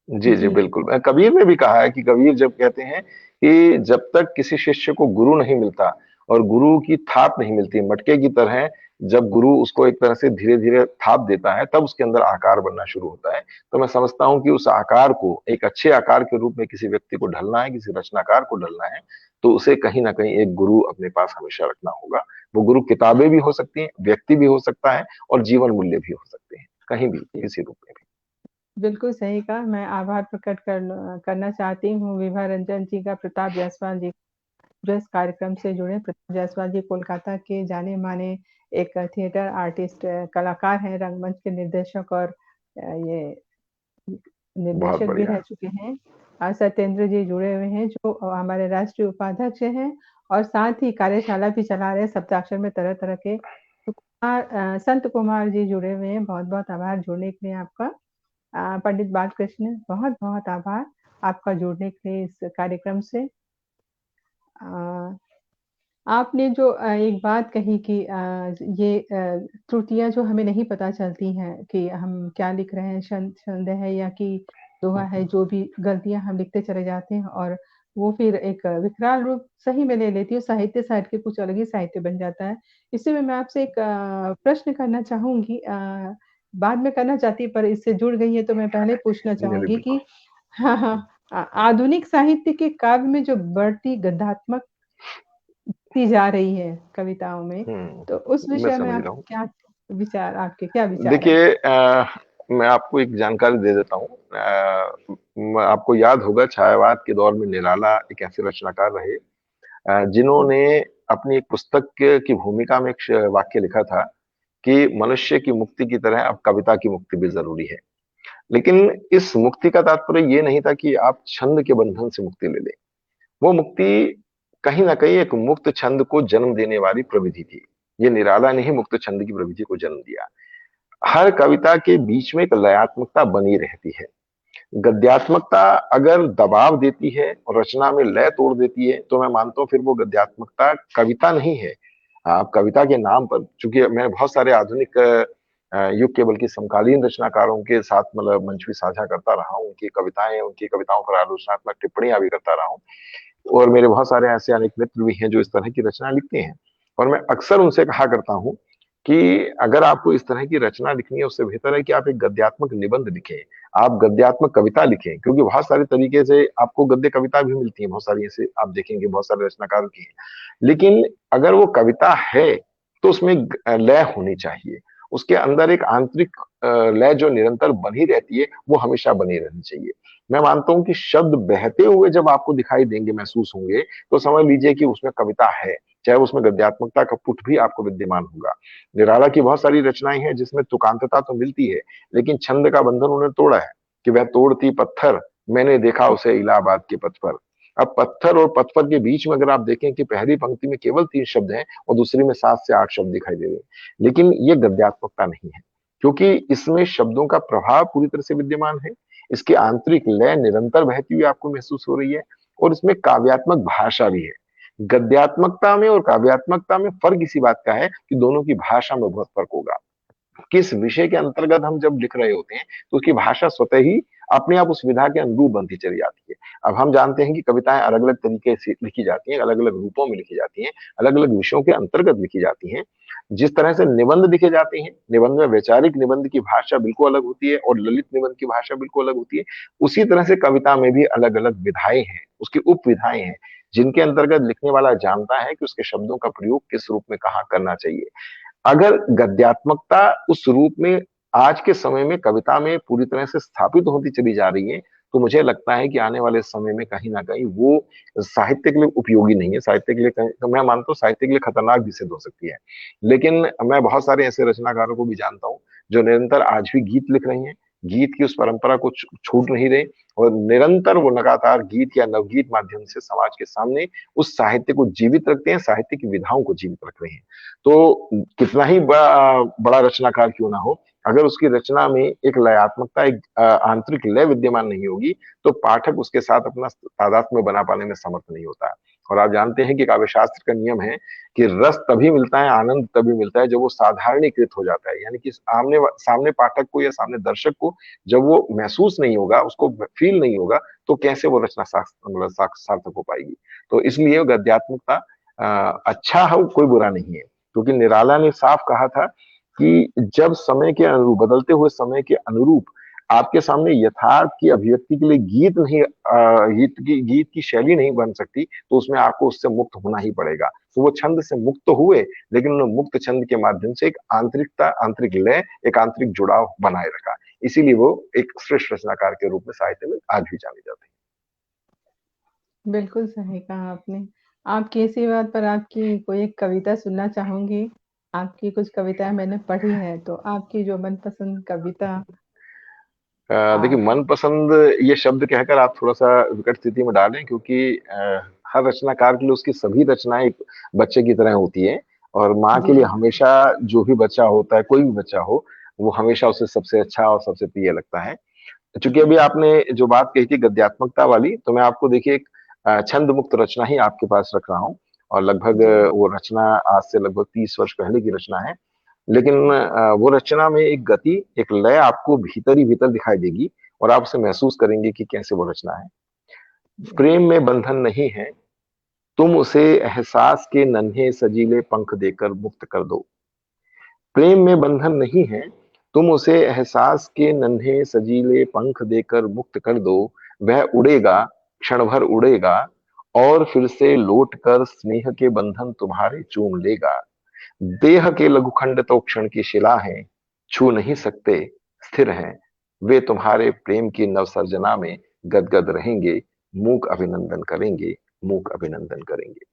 जी, जी, जी। बिल्कुल। कबीर ने भी कहा है कि कबीर जब कहते हैं कि जब तक किसी शिष्य को गुरु नहीं मिलता और गुरु की थाप नहीं मिलती, मटके की तरह जब गुरु उसको एक तरह से धीरे-धीरे थाप देता है, तब उसके अंदर आकार बनना शुरू होता है। तो मैं समझता हूँ कि उस आकार को एक अच्छे आकार के रूप में किसी व्यक्ति को ढलना है, किसी रचनाकार को ढलना है, तो उसे कहीं न कहीं एक गुरु अपने पास हमेशा रखना होगा। वो गुरु किताबें भी हो सकती हैं, व्यक्ति भी हो सकता है और जीवन मूल्य भी हो सकते हैं, कहीं भी, जी, किसी रूप में भी। बिल्कुल सही कहा। मैं आभार प्रकट करना चाहती हूँ विभा रंजन जी का, प्रताप जायसवाल जी, जो इस कार्यक्रम से जुड़े। प्रताप जायसवाल जी कोलकाता के जाने-माने एक थिएटर आर्टिस्ट, कलाकार हैं, रंगमंच के निर्देशक और ये बहुत निर्देशक भी बढ़िया। रह चुके हैं। सत्येंद्र जी जुड़े हुए हैं, जो हमारे राष्ट्रीय उपाध्यक्ष हैं और साथ ही कार्यशाला भी चला रहे हैं सप्ताक्षर में तरह-तरह के। तो संत कुमार जी जुड़े हुए हैं, बहुत-बहुत आभार जुड़ने के लिए आपका। पंडित बालकृष्ण, बहुत-बहुत आभार आपका जुड़ने के लिए इस कार्यक्रम से। अ, आपने जो एक बात कही कि ये त्रुटियाँ जो हमें नहीं पता चलती हैं कि हम क्या लिख रहे हैं, छंद है या कि दोहा है, जो भी गलतियाँ हम लिखते चले जाते हैं और वो फिर एक विकराल रूप सही में ले लेती है, साहित्य से हट के कुछ अलग ही साहित्य बन जाता है। इसी में मैं आपसे एक प्रश्न करना चाहूँगी, बाद में करना चाहती पर इससे जुड़ गई है तो मैं पहले पूछना नहीं, नहीं, चाहूँगी बिल्कुल। कि हाँ, हाँ। आधुनिक साहित्य के काव्य में जो बढ़ती गद्यात्मक ती जा रही है कविताओं में, तो उस मैं विषय में समझ आप रहा हूँ। क्या विचार हैं? देखिए मैं आपको एक जानकारी दे देता हूँ। आपको याद होगा छायावाद के दौर में निराला एक ऐसे रचनाकार रहे जिन्होंने अपनी एक पुस्तक की भूमिका में एक वाक्य लिखा था कि मनुष्य की मुक्ति की तरह अब कविता की मुक्ति भी जरूरी है। लेकिन इस मुक्ति का तात्पर्य ये नहीं था कि आप छंद के बंधन से मुक्ति ले लें। वो मुक्ति कहीं ना कहीं एक मुक्त छंद को जन्म देने वाली प्रविधि थी। ये निराला ने ही मुक्त छंद की प्रविधि को जन्म दिया। हर कविता के बीच में एक लयात्मकता बनी रहती है। गद्यात्मकता अगर दबाव देती है और रचना में लय तोड़ देती है, तो मैं मानता हूँ फिर वो गद्यात्मकता कविता नहीं है। आप कविता के नाम पर, चूंकि मैं बहुत सारे आधुनिक युग के बल्कि समकालीन रचनाकारों के साथ मतलब मंच भी साझा करता रहा हूँ, उनकी कविताओं पर आलोचनात्मक टिप्पणियां भी करता रहा हूँ। और मेरे बहुत सारे ऐसे अनेक मित्र भी हैं जो इस तरह की रचना लिखते हैं। और मैं अक्सर उनसे कहा करता हूं कि अगर आपको इस तरह की रचना लिखनी है, उससे बेहतर है कि आप एक गद्यात्मक निबंध लिखें, आप गद्यात्मक कविता लिखें, क्योंकि बहुत सारे तरीके से आपको गद्य कविता भी मिलती है, बहुत सारी ऐसे आप देखेंगे बहुत सारे रचनाकारों की हैं। लेकिन अगर वो कविता है तो उसमें लय होनी चाहिए, उसके अंदर एक आंतरिक लय जो निरंतर बनी रहती है वो हमेशा बनी रहनी चाहिए। मैं मानता हूं कि शब्द बहते हुए जब आपको दिखाई देंगे, महसूस होंगे, तो समझ लीजिए कि उसमें कविता है, चाहे उसमें गद्यात्मकता का पुट भी आपको विद्यमान होगा। निराला की बहुत सारी रचनाएं हैं जिसमें तुकांतता तो मिलती है, लेकिन छंद का बंधन उन्होंने तोड़ा है कि वह तोड़ती पत्थर, मैंने देखा उसे इलाहाबाद के पथ पर। अब पत्थर और पत्थर के बीच में अगर आप देखें कि पहली पंक्ति में केवल 3 शब्द हैं और दूसरी में 7 से 8 शब्द दिखाई दे रहे हैं, लेकिन ये गद्यात्मकता नहीं है, क्योंकि इसमें शब्दों का प्रभाव पूरी तरह से विद्यमान है, इसकी आंतरिक लय निरंतर बहती हुई आपको महसूस हो रही है और इसमें काव्यात्मक भाषा भी है। गद्यात्मकता में और काव्यात्मकता में फर्क इसी बात का है कि दोनों की भाषा में बहुत फर्क होगा। किस विषय के अंतर्गत हम जब लिख रहे होते हैं तो उसकी भाषा स्वतः ही अपने आप उस विधा के अनुरूप बनती चली जाती है। अब हम जानते हैं कि कविताएं अलग अलग तरीके से लिखी जाती हैं, अलग अलग रूपों में लिखी जाती हैं, अलग अलग विषयों के अंतर्गत लिखी जाती हैं। जिस तरह से निबंध लिखे जाते हैं, निबंध में वैचारिक निबंध की भाषा बिल्कुल अलग होती है और ललित निबंध की भाषा बिल्कुल अलग होती है। उसी तरह से कविता में भी अलग अलग विधाएं हैं, उसकी उप विधाएं हैं, जिनके अंतर्गत लिखने वाला जानता है कि उसके शब्दों का प्रयोग किस रूप में कहाँ करना चाहिए। अगर गद्यात्मकता उस रूप में आज के समय में कविता में पूरी तरह से स्थापित होती चली जा रही है, तो मुझे लगता है कि आने वाले समय में कहीं ना कहीं वो साहित्य के लिए उपयोगी नहीं है, साहित्य के लिए तो मैं मानता हूँ साहित्य के लिए खतरनाक भी सिद्ध हो सकती है। लेकिन मैं बहुत सारे ऐसे रचनाकारों को भी जानता हूँ जो निरंतर आज भी गीत लिख रहे हैं, गीत की उस परंपरा को छूट नहीं रहे और निरंतर वो लगातार गीत या नवगीत माध्यम से समाज के सामने उस साहित्य को जीवित रखते हैं, साहित्य की विधाओं को जीवित रख रहे हैं। तो कितना ही बड़ा रचनाकार क्यों ना हो, अगर उसकी रचना में एक लयात्मकता, एक आंतरिक लय विद्यमान नहीं होगी, तो पाठक उसके साथ अपना तादात्म्य बना पाने में समर्थ नहीं होता है। और आप जानते हैं कि काव्य शास्त्र का नियम है कि रस तभी मिलता है, आनंद तभी मिलता है जब वो साधारणीकृत हो जाता है, यानी कि सामने पाठक को या सामने दर्शक को जब वो महसूस नहीं होगा, उसको फील नहीं होगा, तो कैसे वो रचना मतलब सार्थक हो पाएगी। तो इसलिए गद्यात्मकता अच्छा हो, कोई बुरा नहीं है, क्योंकि निराला ने साफ कहा था कि जब समय के अनुरूप, बदलते हुए समय के अनुरूप आपके सामने यथार्थ की अभिव्यक्ति के लिए गीत की शैली नहीं बन सकती, तो उसमें आपको उससे मुक्त होना ही पड़ेगा। तो वो छंद से मुक्त हुए, लेकिन उन्होंने मुक्त छंद के माध्यम से एक आंतरिकता, आंतरिक लय, एक आंतरिक जुड़ाव बनाए रखा। इसीलिए वो एक श्रेष्ठ रचनाकार के रूप में साहित्य में आज भी जाने जाते हैं। बिल्कुल सही कहा आपने। आपकी इसी बात पर आपकी कोई एक कविता सुनना चाहूंगी। आपकी कुछ कविताएं मैंने पढ़ी है, तो आपकी जो मनपसंद कविता। देखिए, मनपसंद ये शब्द कहकर आप थोड़ा सा विकट स्थिति में डालें, क्योंकि हर रचनाकार के लिए उसकी सभी रचनाएं एक बच्चे की तरह होती है, और माँ के लिए हमेशा जो भी बच्चा होता है, कोई भी बच्चा हो, वो हमेशा उसे सबसे अच्छा और सबसे प्रिय लगता है। चूंकि अभी आपने जो बात कही थी गद्यात्मकता वाली, तो मैं आपको देखिए एक छंद मुक्त रचना ही आपके पास रख रहा हूँ, और लगभग वो रचना आज से लगभग 30 वर्ष पहले की रचना है। लेकिन वो रचना में एक गति, एक लय आपको भीतर ही भीतर दिखाई देगी, और आप उसे महसूस करेंगे कि कैसे वो रचना है। प्रेम में बंधन नहीं है, तुम उसे एहसास के नन्हे सजीले पंख देकर मुक्त कर दो। प्रेम में बंधन नहीं है, तुम उसे एहसास के नन्हे सजीले पंख देकर मुक्त कर दो। वह उड़ेगा, क्षण भर उड़ेगा, और फिर से लौट कर स्नेह के बंधन तुम्हारे चूम लेगा। देह के लघुखंड तो क्षण की शिला हैं, छू नहीं सकते, स्थिर हैं। वे तुम्हारे प्रेम की नवसर्जना में गदगद रहेंगे, मूक अभिनंदन करेंगे, मूक अभिनंदन करेंगे।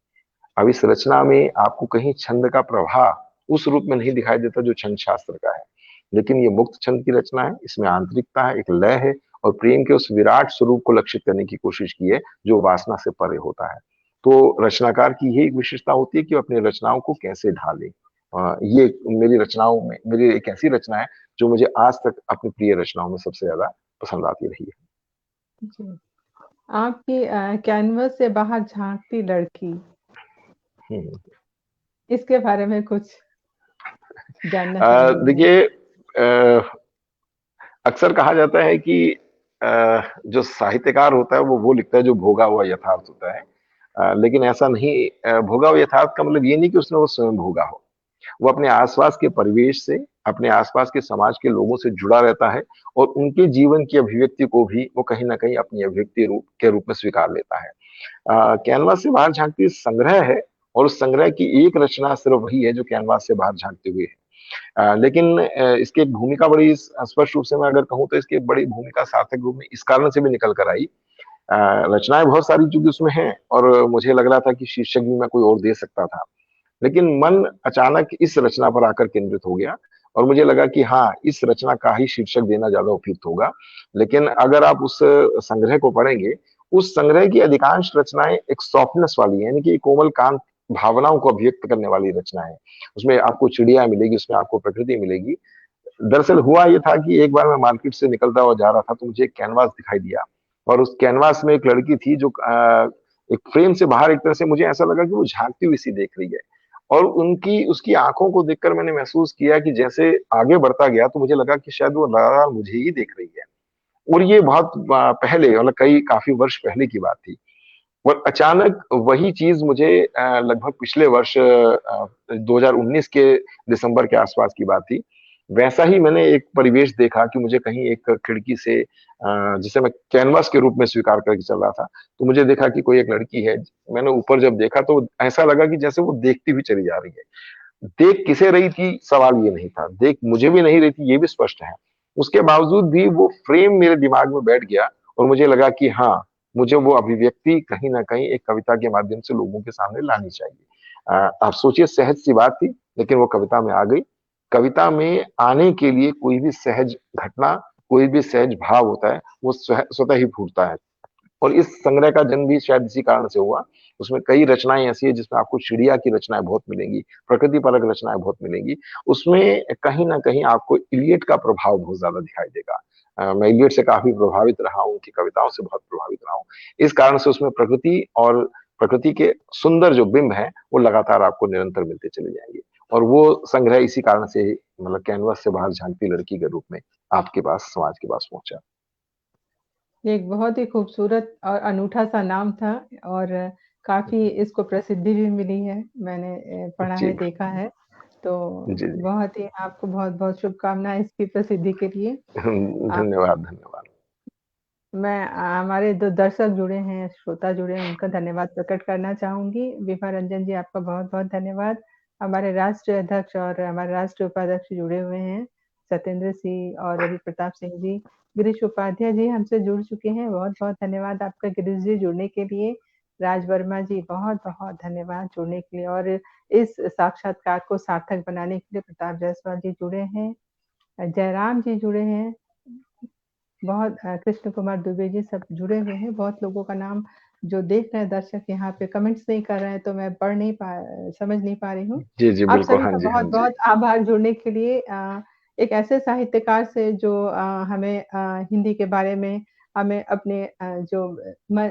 अब इस रचना में आपको कहीं छंद का प्रवाह उस रूप में नहीं दिखाई देता जो छंद शास्त्र का है, लेकिन ये मुक्त छंद की रचना है। इसमें आंतरिकता है, एक लय है, और प्रेम के उस विराट स्वरूप को लक्षित करने की कोशिश की है जो वासना से परे होता है। तो रचनाकार की यही एक विशेषता होती है कि अपनी रचनाओं को कैसे ढाले। ये मेरी रचनाओं में, मेरी एक ऐसी रचना है जो मुझे आज तक अपनी प्रिय रचनाओं में सबसे ज्यादा पसंद आती रही है। जी। आपकी कैनवस से बाहर झांकती लड़की, इसके बारे में कुछ जानना चाहेंगे? देखिए, अक्सर कहा जाता है कि जो साहित्यकार होता है वो लिखता है जो भोगा हुआ यथार्थ होता है, लेकिन ऐसा नहीं। भोगा हुआ यथार्थ का मतलब ये नहीं कि उसने वो स्वयं भोगा हो। वो अपने आसपास के परिवेश से, अपने आसपास के समाज के लोगों से जुड़ा रहता है, और उनके जीवन की अभिव्यक्ति को भी वो कहीं ना कहीं अपनी अभिव्यक्ति के रूप में स्वीकार लेता है। कैनवास से बाहर झांकती संग्रह है, और उस संग्रह की एक रचना सिर्फ वही है जो कैनवास से बाहर झांकते हुए है। लेकिन इसकी एक भूमिका बड़ी स्पष्ट रूप से मैं अगर कहूँ तो इसकी एक बड़ी भूमिका सार्थक रूप में इस कारण से भी निकल कर आई। रचनाएं बहुत सारी चूंकि उसमें हैं, और मुझे लग रहा था कि शीर्षक भी मैं कोई और दे सकता था, लेकिन मन अचानक इस रचना पर आकर केंद्रित हो गया, और मुझे लगा कि हाँ, इस रचना का ही शीर्षक देना ज्यादा उपयुक्त होगा। लेकिन अगर आप उस संग्रह को पढ़ेंगे, उस संग्रह की अधिकांश रचनाएं एक सॉफ्टनेस वाली है, यानी कि कोमल कांत भावनाओं को अभिव्यक्त करने वाली रचना है। उसमें आपको चिड़िया मिलेगी, उसमें आपको प्रकृति मिलेगी। दरअसल हुआ ये था कि एक बार मैं मार्केट से निकलता हुआ जा रहा था, तो मुझे एक कैनवास दिखाई दिया, और उस कैनवास में एक लड़की थी जो एक फ्रेम से बाहर एक तरह से मुझे ऐसा लगा कि वो झांकती हुई सी देख रही है, और उनकी उसकी आंखों को देखकर मैंने महसूस किया कि जैसे आगे बढ़ता गया तो मुझे लगा कि शायद वो लगातार मुझे ही देख रही है। और ये बहुत पहले, मतलब कई काफी वर्ष पहले की बात थी। और अचानक वही चीज मुझे लगभग पिछले वर्ष 2019 के दिसंबर के आसपास की बात थी। वैसा ही मैंने एक परिवेश देखा कि मुझे कहीं एक खिड़की से, जिसे मैं कैनवास के रूप में स्वीकार करके चल रहा था, तो मुझे देखा कि कोई एक लड़की है। मैंने ऊपर जब देखा तो ऐसा लगा कि जैसे वो देखती हुई चली जा रही है। देख किसे रही थी सवाल ये नहीं था, देख मुझे भी नहीं रही थी ये भी स्पष्ट है। उसके बावजूद भी वो फ्रेम मेरे दिमाग में बैठ गया, और मुझे लगा कि हाँ, मुझे वो अभिव्यक्ति कहीं ना कहीं एक कविता के माध्यम से लोगों के सामने लानी चाहिए। आप सोचिए, सहज सी बात थी, लेकिन वो कविता में आ गई। कविता में आने के लिए कोई भी सहज घटना, कोई भी सहज भाव होता है वो स्वतः ही फूटता है। और इस संग्रह का जन्म भी शायद इसी कारण से हुआ। उसमें कई रचनाएं ऐसी है जिसमें आपको चिड़िया की रचनाएं बहुत मिलेंगी, प्रकृति परक रचनाएं बहुत मिलेंगी। उसमें कहीं ना कहीं आपको इलियट का प्रभाव बहुत ज्यादा दिखाई देगा। मैं इलियट से काफी प्रभावित रहा हूँ, उनकी कविताओं से बहुत प्रभावित रहा हूँ। इस कारण से उसमें प्रकृति और प्रकृति के सुंदर जो बिंब है वो लगातार आपको निरंतर मिलते चले जाएंगे। और वो संग्रह इसी कारण से मतलब कैनवस से बाहर झांकती लड़की के रूप में आपके पास, समाज के पास पहुंचा। ये एक बहुत ही खूबसूरत और अनूठा-सा नाम था और काफ़ी इसको प्रसिद्धि भी मिली है। मैंने पढ़ा जी है, देखा है। तो जी जी। बहुत ही आपको बहुत-बहुत शुभकामनाएँ इसकी प्रसिद्धि के लिए। अ, धन्यवाद धन्यवाद। मैं हमारे जो दर्शक जुड़े हैं, श्रोता जुड़े हैं, उनका धन्यवाद प्रकट करना चाहूँगी। विभा रंजन जी, आपका बहुत-बहुत धन्यवाद। हमारे राष्ट्रीय अध्यक्ष और हमारे राष्ट्रीय उपाध्यक्ष जुड़े हुए हैं, सत्येंद्र सिंह और रवि प्रताप सिंह जी। गिरीश उपाध्याय जी हमसे जुड़ चुके हैं, बहुत-बहुत धन्यवाद आपका गिरीश जी जुड़ने के लिए। राज वर्मा जी, बहुत-बहुत धन्यवाद जुड़ने के लिए और इस साक्षात्कार को सार्थक बनाने के लिए प्रताप जायसवाल जी जुड़े हैं, जयराम जी जुड़े हैं। बहुत कृष्ण कुमार दुबे जी सब जुड़े हुए हैं, बहुत लोगों का नाम जो देख रहे हैं दर्शक यहाँ पे कमेंट्स नहीं कर रहे हैं, तो मैं पढ़ नहीं पा समझ नहीं पा रही हूँ। जी जी आप बिल्कुल। सभी हाँ का जी हाँ जी। बहुत-बहुत आभार जुड़ने के लिए एक ऐसे साहित्यकार से जो हमें हिंदी के बारे में, हमें अपने जो म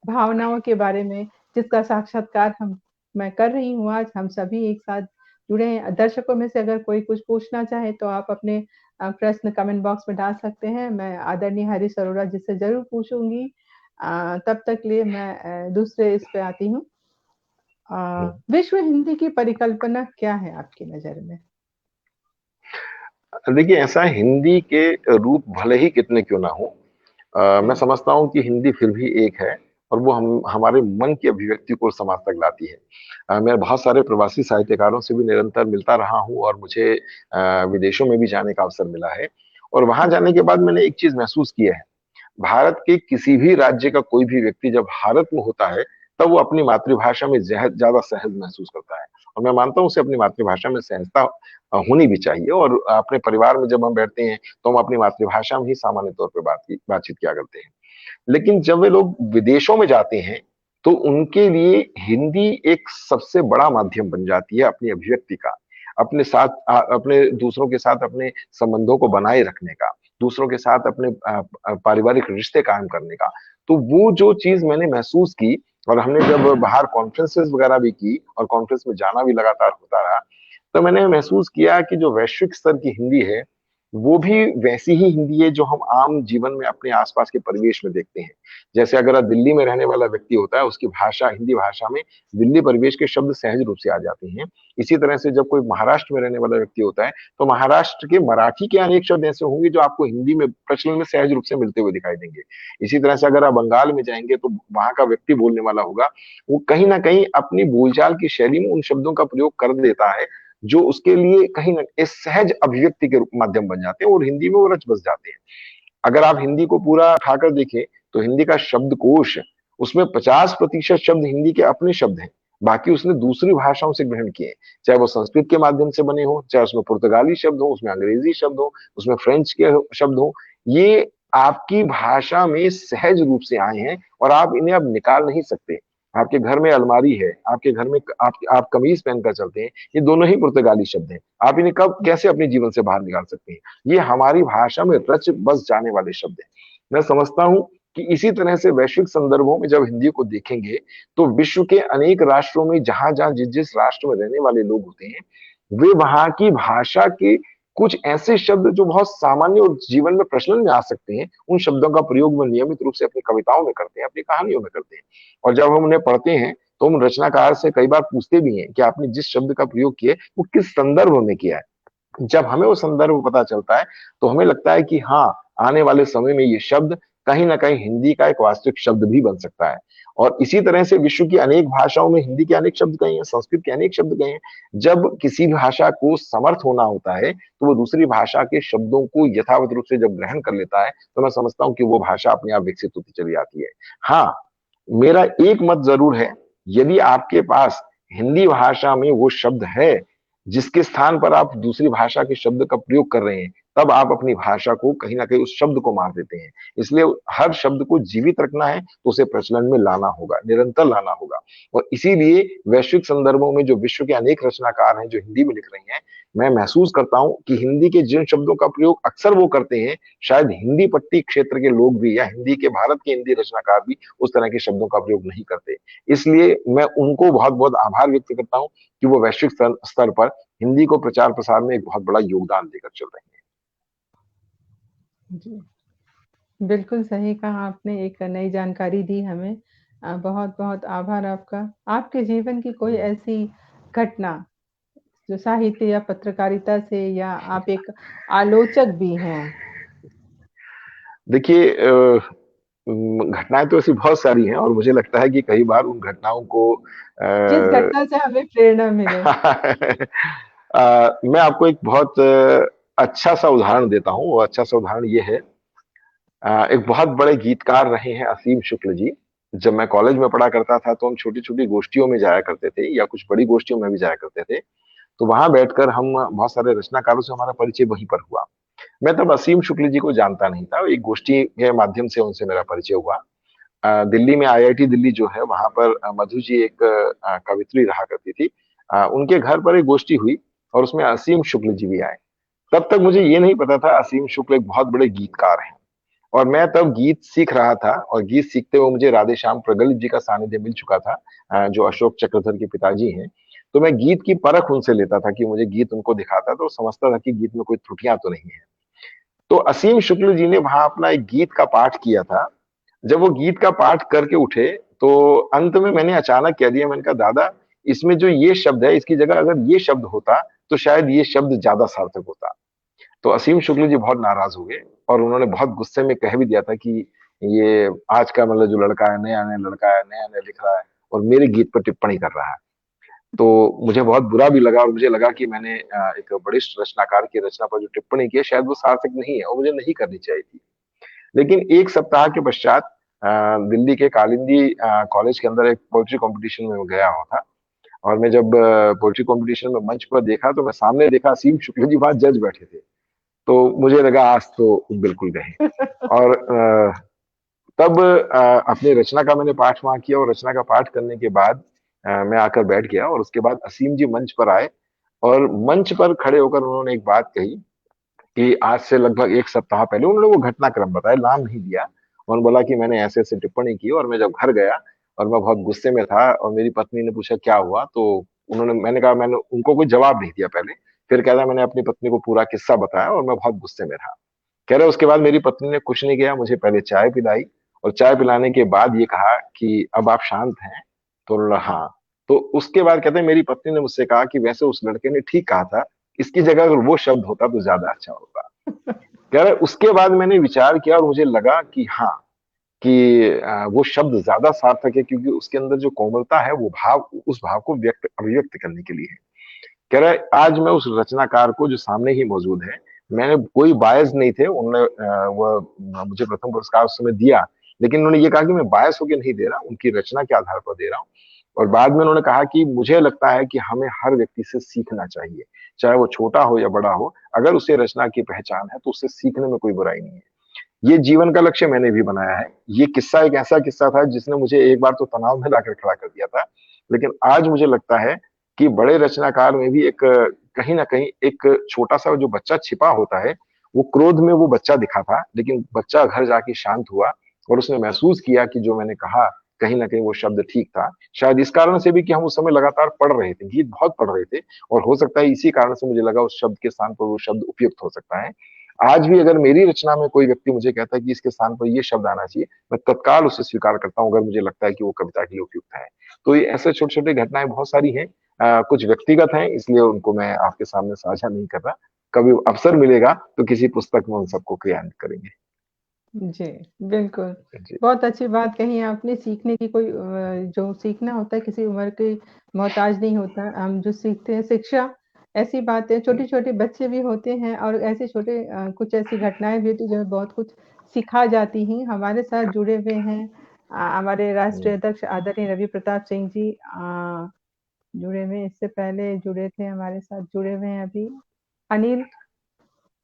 भावनाओं के बारे में जिसका साक्षात्कार मैं कर रही हूँ आज, हम सभी एक साथ जुड़े हैं। दर्शकों में से अगर कोई कुछ पूछना चाहे तो आप अपने प्रश्न कमेंट बॉक्स में डाल सकते हैं। मैं आदरणीय हरीश अरोड़ा जी से ज़रूर पूछूँगी। तब तक लिए मैं दूसरे इस पे आती हूँ। विश्व हिंदी की परिकल्पना क्या है आपकी नज़र में? देखिए, ऐसा है, हिंदी के रूप भले ही कितने क्यों ना हो, मैं जी, समझता हूँ कि हिंदी फिर भी एक है। और वो हम हमारे मन की अभिव्यक्ति को समाज तक लाती है। मैं बहुत सारे प्रवासी साहित्यकारों से भी निरंतर मिलता रहा हूँ और मुझे विदेशों में भी जाने का अवसर मिला है। और वहां जी, जाने के बाद मैंने एक चीज महसूस किया है। भारत के किसी भी राज्य का कोई भी व्यक्ति जब भारत में होता है, तब वो अपनी मातृभाषा में ज्यादा सहज महसूस करता है। और मैं मानता हूँ उसे अपनी मातृभाषा में सहजता होनी भी चाहिए। और अपने परिवार में जब हम बैठते हैं तो हम अपनी मातृभाषा में ही सामान्य तौर पर बातचीत किया करते हैं। लेकिन जब वे लोग विदेशों में जाते हैं तो उनके लिए हिंदी एक सबसे बड़ा माध्यम बन जाती है अपनी अभिव्यक्ति का, अपने साथ अपने दूसरों के साथ अपने संबंधों को बनाए रखने का, दूसरों के साथ अपने पारिवारिक रिश्ते कायम करने का। तो वो जो चीज मैंने महसूस की, और हमने जब बाहर कॉन्फ्रेंसेस वगैरह भी की और कॉन्फ्रेंस में जाना भी लगातार होता रहा, तो मैंने महसूस किया कि जो वैश्विक स्तर की हिंदी है वो भी वैसी ही हिंदी है जो हम आम जीवन में अपने आसपास के परिवेश में देखते हैं। जैसे अगर दिल्ली में रहने वाला व्यक्ति होता है, उसकी भाषा हिंदी भाषा में दिल्ली परिवेश के शब्द सहज रूप से आ जाते हैं। इसी तरह से जब कोई महाराष्ट्र में रहने वाला व्यक्ति होता है तो महाराष्ट्र के मराठी के अनेक शब्द ऐसे होंगे जो आपको हिंदी में प्रचलन में सहज रूप से मिलते हुए दिखाई देंगे। इसी तरह से अगर आप बंगाल में जाएंगे तो वहां का व्यक्ति बोलने वाला होगा, वो कहीं ना कहीं अपनी बोलचाल की शैली में उन शब्दों का प्रयोग कर देता है जो उसके लिए कहीं ना इस सहज अभिव्यक्ति के माध्यम बन जाते हैं और हिंदी में वो रच बस जाते हैं। अगर आप हिंदी को पूरा उठाकर देखें तो हिंदी का शब्दकोश, उसमें 50% शब्द हिंदी के अपने शब्द हैं, बाकी उसने दूसरी भाषाओं से ग्रहण किए, चाहे वो संस्कृत के माध्यम से बने हो, चाहे उसमें पुर्तगाली शब्द हो, उसमें अंग्रेजी शब्द हो, उसमें फ्रेंच के शब्द हो। ये आपकी भाषा में सहज रूप से आए हैं और आप इन्हें अब निकाल नहीं सकते। आपके घर में अलमारी है, आपके घर में आप कमीज पहनकर चलते हैं, ये दोनों ही पुर्तगाली शब्द हैं। आप इन्हें कब कैसे अपने जीवन से बाहर निकाल सकते हैं? ये हमारी भाषा में रच बस जाने वाले शब्द हैं। मैं समझता हूं कि इसी तरह से वैश्विक संदर्भों में जब हिंदी को देखेंगे तो विश्व के अनेक राष्ट्रों में जहां जहां जिस जिस राष्ट्र में रहने वाले लोग होते हैं, वे वहां की भाषा के कुछ ऐसे शब्द जो बहुत सामान्य और जीवन में प्रचलन में आ सकते हैं, उन शब्दों का प्रयोग वो नियमित रूप से अपनी कविताओं में करते हैं, अपनी कहानियों में करते हैं। और जब हम उन्हें पढ़ते हैं तो हम रचनाकार से कई बार पूछते भी हैं कि आपने जिस शब्द का प्रयोग किया वो किस संदर्भ में किया है। जब हमें वो संदर्भ पता चलता है तो हमें लगता है कि हाँ, आने वाले समय में ये शब्द कहीं ना कहीं हिंदी का एक वास्तविक शब्द भी बन सकता है। और इसी तरह से विश्व की अनेक भाषाओं में हिंदी के अनेक शब्द गए हैं, संस्कृत के अनेक शब्द गए हैं। जब किसी भाषा को समर्थ होना होता है तो वो दूसरी भाषा के शब्दों को यथावत रूप से जब ग्रहण कर लेता है तो मैं समझता हूँ कि वो भाषा अपने आप विकसित होती चली जाती है। हाँ, मेरा एक मत जरूर है, यदि आपके पास हिंदी भाषा में वो शब्द है जिसके स्थान पर आप दूसरी भाषा के शब्द का प्रयोग कर रहे हैं, तब आप अपनी भाषा को कहीं ना कहीं उस शब्द को मार देते हैं। इसलिए हर शब्द को जीवित रखना है तो उसे प्रचलन में लाना होगा, निरंतर लाना होगा। और इसीलिए वैश्विक संदर्भों में जो विश्व के अनेक रचनाकार हैं जो हिंदी में लिख रहे हैं, मैं महसूस करता हूं कि हिंदी के जिन शब्दों का प्रयोग अक्सर वो करते हैं, शायद हिंदी पट्टी क्षेत्र के लोग भी या हिंदी के भारत के हिंदी रचनाकार भी उस तरह के शब्दों का प्रयोग नहीं करते। इसलिए मैं उनको बहुत बहुत आभार व्यक्त करता हूं कि वो वैश्विक स्तर पर हिंदी को प्रचार प्रसार में एक बहुत बड़ा योगदान देकर चल रहे हैं। जी, बिल्कुल सही कहा आपने, एक नई जानकारी दी हमें। बहुत-बहुत आभार आपका। आपके जीवन की कोई ऐसी घटना जो साहित्य या पत्रकारिता से, या आप एक आलोचक भी हैं? देखिए घटनाएं तो ऐसी बहुत सारी हैं और मुझे लगता है कि कई बार उन घटनाओं को जिस घटना से हमें प्रेरणा मिले। मैं आपको एक बहुत अच्छा सा उदाहरण देता हूँ। वो अच्छा सा उदाहरण ये है, एक बहुत बड़े गीतकार रहे हैं असीम शुक्ल जी। जब मैं कॉलेज में पढ़ा करता था तो हम छोटी छोटी गोष्ठियों में जाया करते थे या कुछ बड़ी गोष्ठियों में भी जाया करते थे। तो वहां बैठकर हम बहुत सारे रचनाकारों से हमारा परिचय वहीं पर हुआ। मैं तब असीम शुक्ल जी को जानता नहीं था, एक गोष्ठी के माध्यम से उनसे मेरा परिचय हुआ। दिल्ली में आईआईटी दिल्ली जो है वहां पर मधु जी एक कवित्री रहा करती थी। उनके घर पर एक गोष्ठी हुई और उसमें असीम शुक्ल जी भी आए। तब तक मुझे ये नहीं पता था असीम शुक्ल एक बहुत बड़े गीतकार हैं। और मैं तब गीत सीख रहा था और गीत सीखते हुए मुझे राधे श्याम प्रगल्भ जी का सानिध्य मिल चुका था, जो अशोक चक्रधर के पिताजी हैं। तो मैं गीत की परख उनसे लेता था कि मुझे गीत उनको दिखाता तो समझता था कि गीत में कोई त्रुटियां तो नहीं है। तो असीम शुक्ल जी ने वहां अपना एक गीत का पाठ किया था। जब वो गीत का पाठ करके उठे तो अंत में मैंने अचानक कह दिया, मैंने कहा दादा, इसमें जो ये शब्द है इसकी जगह अगर ये शब्द होता तो शायद ये शब्द ज्यादा सार्थक होता। तो असीम शुक्ल जी बहुत नाराज हो गए और उन्होंने बहुत गुस्से में कह भी दिया था कि ये आज का मतलब जो लड़का है, नया नया लड़का है, नया नया लिख रहा है और मेरे गीत पर टिप्पणी कर रहा है। तो मुझे बहुत बुरा भी लगा और मुझे लगा कि मैंने एक वरिष्ठ रचनाकार की रचना पर जो टिप्पणी की है शायद वो सार्थक नहीं है और मुझे नहीं करनी चाहिए थी। लेकिन एक सप्ताह के पश्चात दिल्ली के कालिंदी कॉलेज के अंदर एक पोएट्री कंपटीशन में गया हुआ था। और मैं जब पोएट्री कंपटीशन में मंच पर देखा तो मैं सामने देखा असीम शुक्ल जी वहां जज बैठे थे। तो मुझे लगा आज तो बिल्कुल गए। और तब अपनी रचना का मैंने पाठ वहां किया और रचना का पाठ करने के बाद मैं आकर बैठ गया और उसके बाद असीम जी मंच पर आए और मंच पर खड़े होकर उन्होंने एक बात कही कि आज से लगभग एक सप्ताह पहले उन्होंने वो घटनाक्रम बताया, नाम नहीं दिया। उन्होंने बोला कि मैंने ऐसे ऐसे टिप्पणी की और मैं जब घर गया और मैं बहुत गुस्से में था और मेरी पत्नी ने पूछा क्या हुआ, तो उन्होंने मैंने कहा, मैंने उनको कोई जवाब नहीं दिया पहले। फिर कह रहा मैंने अपनी पत्नी को पूरा किस्सा बताया और मैं बहुत गुस्से में था। कह रहे उसके बाद मेरी पत्नी ने कुछ नहीं किया, मुझे पहले चाय पिलाई और चाय पिलाने के बाद ये कहा कि अब आप शांत हैं। तो बोला हाँ। तो उसके बाद कहते हैं मेरी पत्नी ने मुझसे कहा कि वैसे उस लड़के ने ठीक कहा था, इसकी जगह अगर वो शब्द होता तो ज्यादा अच्छा होता। कह रहे उसके बाद मैंने विचार किया और मुझे लगा कि हाँ, कि वो शब्द ज्यादा सार्थक है क्योंकि उसके अंदर जो कोमलता है वो भाव उस भाव को व्यक्त अभिव्यक्त करने के लिए है। कह रहा है आज मैं उस रचनाकार को जो सामने ही मौजूद है, मैंने कोई बायस नहीं थे, उन्होंने वो मुझे प्रथम पुरस्कार उस समय दिया, लेकिन उन्होंने ये कहा कि मैं बायस होकर नहीं दे रहा, उनकी रचना के आधार पर दे रहा हूँ। और बाद में उन्होंने कहा कि मुझे लगता है कि हमें हर व्यक्ति से सीखना चाहिए, चाहे वो छोटा हो या बड़ा हो, अगर उसे रचना की पहचान है तो उससे सीखने में कोई बुराई नहीं है। ये जीवन का लक्ष्य मैंने भी बनाया है। ये किस्सा एक ऐसा किस्सा था जिसने मुझे एक बार तो तनाव में लाकर खड़ा कर दिया था, लेकिन आज मुझे लगता है कि बड़े रचनाकार में भी एक कहीं ना कहीं एक छोटा सा जो बच्चा छिपा होता है, वो क्रोध में वो बच्चा दिखा था, लेकिन बच्चा घर जाके शांत हुआ और उसने महसूस किया कि जो मैंने कहा कहीं ना कहीं वो शब्द ठीक था। शायद इस कारण से भी कि हम उस समय लगातार पढ़ रहे थे, गीत बहुत पढ़ रहे थे, और हो सकता है इसी कारण से मुझे लगा उस शब्द के स्थान पर वो शब्द उपयुक्त हो सकता है। आज भी अगर मेरी रचना में कोई व्यक्ति मुझे कहता है कि इसके स्थान पर ये शब्द आना चाहिए, मैं तत्काल उसे स्वीकार करता हूं अगर मुझे लगता है कि वो कविता के लिए उपयुक्त है। तो ये ऐसे छोटे छोटे घटनाएं बहुत सारी हैं। कुछ व्यक्तिगत हैं इसलिए उनको मैं आपके सामने साझा नहीं कर रहा। कभी अवसर मिलेगा तो किसी पुस्तक में उन सबको क्रियान्वित करेंगे। जी, बिल्कुल। जी। बहुत अच्छी बात कही आपने, सीखने की कोई जो सीखना होता है किसी उम्र की मोहताज नहीं होता। हम जो सीखते हैं शिक्षा, ऐसी बातें, छोटे-छोटे बच्चे भी होते हैं और ऐसे छोटे कुछ ऐसी घटनाएँ भी होती हैं जो बहुत कुछ सिखा जाती हैं। हमारे साथ जुड़े हुए हैं हमारे राष्ट्रीय अध्यक्ष आदरणीय रवि प्रताप सिंह जी, जुड़े हुए हैं, इससे पहले जुड़े थे हमारे साथ, जुड़े हुए हैं अभी अनिल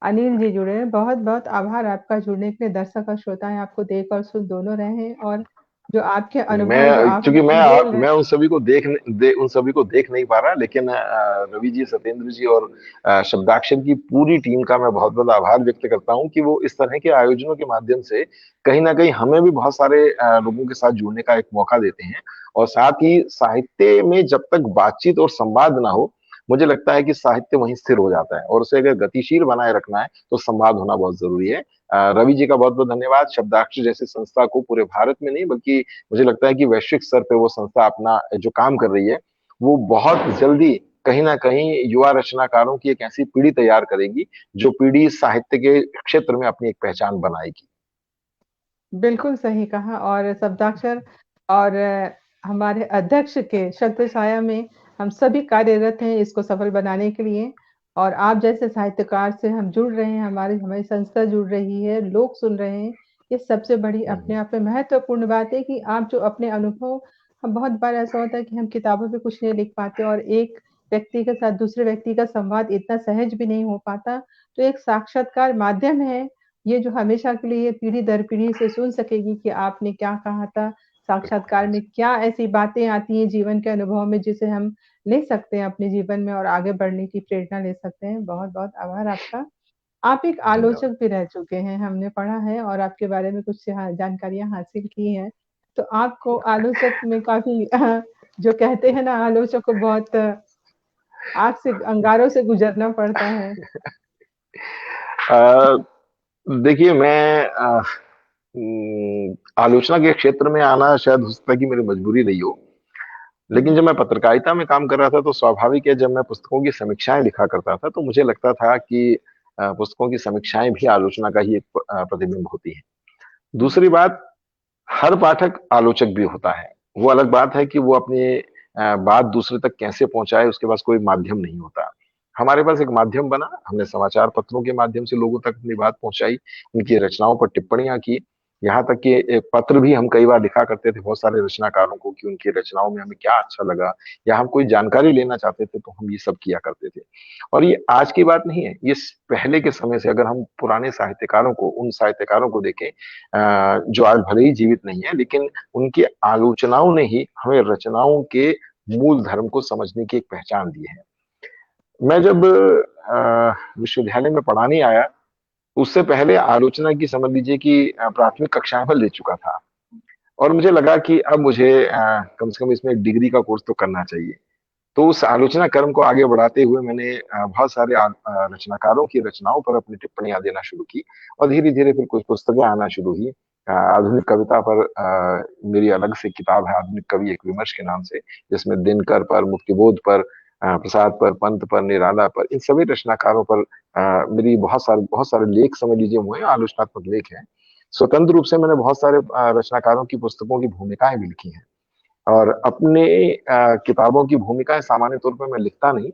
अनिल जी जुड़े हैं। बहुत बहुत आभार आपका जुड़ने के लिए। दर्शक और श्रोताएं आपको देख और सुन दोनों रहे हैं, और जो आपके अनुभव जो मैं आप क्योंकि हमें बोल रहे मैं हैं। उन सभी को देख नहीं पा रहा, लेकिन रवि जी, सत्येंद्र जी और शब्दाक्षर की पूरी टीम का मैं बहुत बहुत आभार व्यक्त करता हूं कि वो इस तरह के आयोजनों के माध्यम से कहीं ना कहीं हमें भी बहुत सारे लोगों के साथ जुड़ने का एक मौका देते हैं। और साथ ही साहित्य में जब तक बातचीत और संवाद ना हो, मुझे लगता है कि साहित्य वहीं स्थिर हो जाता है, और उसे अगर गतिशील बनाए रखना है तो संवाद होना बहुत जरूरी है। रवि जी का बहुत बहुत धन्यवाद। शब्दाक्षर जैसी संस्था को पूरे भारत में नहीं बल्कि मुझे लगता है कि वैश्विक स्तर पे वो संस्था अपना जो काम कर रही है, वो बहुत जल्दी कहीं ना कहीं युवा रचनाकारों की एक ऐसी पीढ़ी तैयार करेगी जो पीढ़ी साहित्य के क्षेत्र में अपनी एक पहचान बनाएगी। बिल्कुल सही कहा। और शब्दाक्षर और हमारे अध्यक्ष के छत्र छाया में हम सभी कार्यरत हैं इसको सफल बनाने के लिए। और आप जैसे साहित्यकार से हम जुड़ रहे हैं, हमारी हमारी संस्था जुड़ रही है, लोग सुन रहे हैं। ये सबसे बड़ी अपने हम्म, आप में महत्वपूर्ण बात है कि आप जो अपने अनुभव, हम बहुत बार ऐसा होता है कि हम किताबों पे कुछ नहीं लिख पाते और एक व्यक्ति के साथ दूसरे व्यक्ति का संवाद इतना सहज भी नहीं हो पाता। तो एक साक्षात्कार माध्यम है ये, जो हमेशा के लिए पीढ़ी दर पीढ़ी से सुन सकेगी कि आपने क्या कहा था। बिल्कुल। साक्षात्कार में क्या ऐसी बातें आती हैं जीवन के अनुभव में जिसे हम ले सकते हैं अपने जीवन में और आगे बढ़ने की प्रेरणा ले सकते हैं। बहुत-बहुत आभार आपका। आप एक धन्यवाद। आलोचक भी रह चुके हैं, हमने पढ़ा है और आपके बारे में कुछ जानकारियाँ हासिल की हैं। तो आपको आलोचक में काफ़ी जो कहते हैं ना, आलोचक को बहुत आग से अंगारों से गुज़रना पड़ता है। अ, देखिए, मैं आलोचना के क्षेत्र में आना शायद हो सकता है कि मेरी मजबूरी रही हो, लेकिन हुँ। जब मैं पत्रकारिता में काम कर रहा था तो स्वाभाविक है, जब मैं पुस्तकों की समीक्षाएं लिखा करता था तो मुझे लगता था कि पुस्तकों की समीक्षाएं भी आलोचना का ही एक प्रतिबिंब होती है। हुँ। दूसरी बात, हर पाठक आलोचक भी होता है। वो अलग बात है कि वो अपनी बात दूसरे तक कैसे पहुंचाए, उसके पास कोई माध्यम नहीं होता। हमारे पास एक माध्यम बना, हमने समाचार पत्रों के माध्यम से लोगों तक अपनी बात पहुंचाई, उनकी रचनाओं पर टिप्पणियां की। यहाँ तक कि एक पत्र भी हम कई बार लिखा करते थे बहुत सारे रचनाकारों को कि उनकी रचनाओं में हमें क्या अच्छा लगा, या हम कोई जानकारी लेना चाहते थे तो हम ये सब किया करते थे। और ये आज की बात नहीं है, ये पहले के समय से, अगर हम पुराने साहित्यकारों को, उन साहित्यकारों को देखें जो आज भले ही जीवित नहीं है, लेकिन उनकी आलोचनाओं ने ही हमें रचनाओं के मूल धर्म को समझने की एक पहचान दी है। मैं जब विश्वविद्यालय में पढ़ाने आया, उससे पहले आलोचना की समझ लीजिए कि प्राथमिक कक्षाएं में ले चुका था, और मुझे लगा कि अब मुझे कम से कम इसमें एक डिग्री का कोर्स तो करना चाहिए। तो उस आलोचना कर्म को आगे बढ़ाते हुए मैंने बहुत सारे रचनाकारों की रचनाओं पर अपनी टिप्पणियां देना शुरू की, और धीरे धीरे फिर कुछ पुस्तकें आना शुरू हुई। आधुनिक कविता पर मेरी अलग से किताब है, आधुनिक कवि एक विमर्श के नाम से, जिसमें दिनकर पर, मुक्तिबोध पर, प्रसाद पर, पंत पर, निराला पर, इन सभी रचनाकारों पर मेरी बहुत सारे लेख समझ लीजिए हुए हैं, आलोचनात्मक लेख हैं। स्वतंत्र रूप से मैंने बहुत सारे रचनाकारों की पुस्तकों की भूमिकाएं भी लिखी हैं। और अपने किताबों की भूमिकाएं सामान्य तौर पर मैं लिखता नहीं,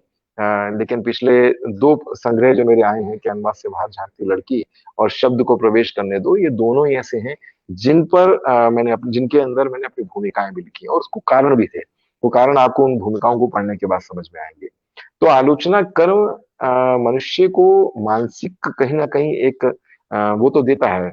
लेकिन पिछले दो संग्रह जो मेरे आए हैं, कैनवास से बाहर झांकती लड़की और शब्द को प्रवेश करने दो, ये दोनों ही ऐसे हैं जिनके अंदर मैंने अपनी भूमिकाएं भी लिखी, और उसको कारण भी थे। वो कारण आपको उन भूमिकाओं को पढ़ने के बाद समझ में आएंगे। तो आलोचना कर्म मनुष्य को मानसिक कहीं ना कहीं एक वो तो देता है,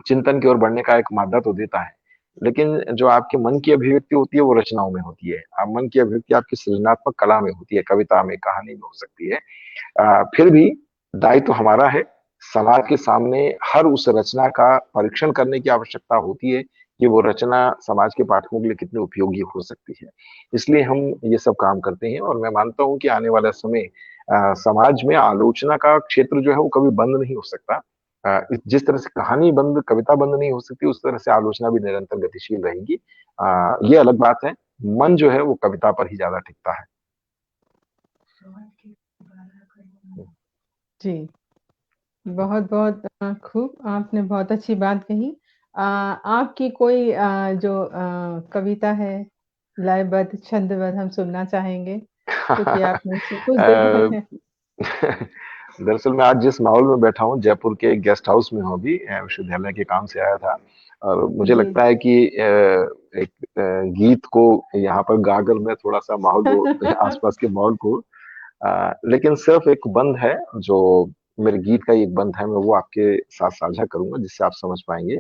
चिंतन की ओर बढ़ने का एक मादा तो देता है, लेकिन जो आपके मन की अभिव्यक्ति होती है वो रचनाओं में होती है। आप मन की अभिव्यक्ति आपकी सृजनात्मक कला में होती है, कविता में, कहानी में हो सकती है। फिर भी दायित्व तो हमारा है, समाज के सामने हर उस रचना का परीक्षण करने की आवश्यकता होती है कि वो रचना समाज के पाठकों के लिए कितनी उपयोगी हो सकती है। इसलिए हम ये सब काम करते हैं, और मैं मानता हूँ कि आने वाला समय समाज में आलोचना का क्षेत्र जो है वो कभी बंद नहीं हो सकता। जिस तरह से कहानी बंद, कविता बंद नहीं हो सकती, उस तरह से आलोचना भी निरंतर गतिशील रहेगी। ये अलग बात है, मन जो है वो कविता पर ही ज्यादा टिकता है। जी। बहुत-बहुत खूब, आपने बहुत अच्छी बात कही। आपकी कोई जो कविता है, लयबद्ध, छंदबद्ध हम सुनना चाहेंगे, क्योंकि आपने से कुछ अ, दिन पहले। दरअसल मैं आज जिस माहौल में बैठा हूँ, जयपुर के एक गेस्ट हाउस में हूँ अभी, विश्वविद्यालय के काम से आया था, और मुझे जी, लगता है कि एक गीत को यहाँ पर गाकर मैं थोड़ा सा माहौल को, आसपास के माहौल को, लेकिन सिर्फ एक बंद है जो मेरे गीत का एक बंद है, मैं वो आपके साथ साझा करूंगा जिससे आप समझ पाएंगे।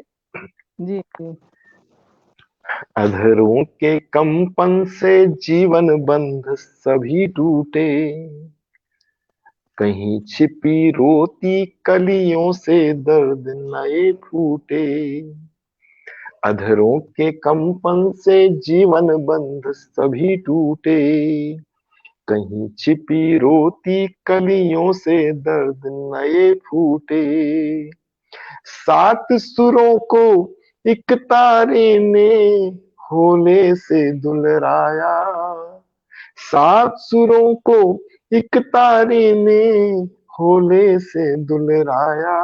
जी जी। अधरों के कंपन से जीवन बंध सभी टूटे, कहीं छिपी रोती कलियों से दर्द नए फूटे। अधरों के कंपन से जीवन बंध सभी टूटे, कहीं छिपी रोती कलियों से दर्द नए फूटे। सात सुरों को एक तारे ने होले से दुलराया, सात सुरों को एक तारे ने होले से दुलराया।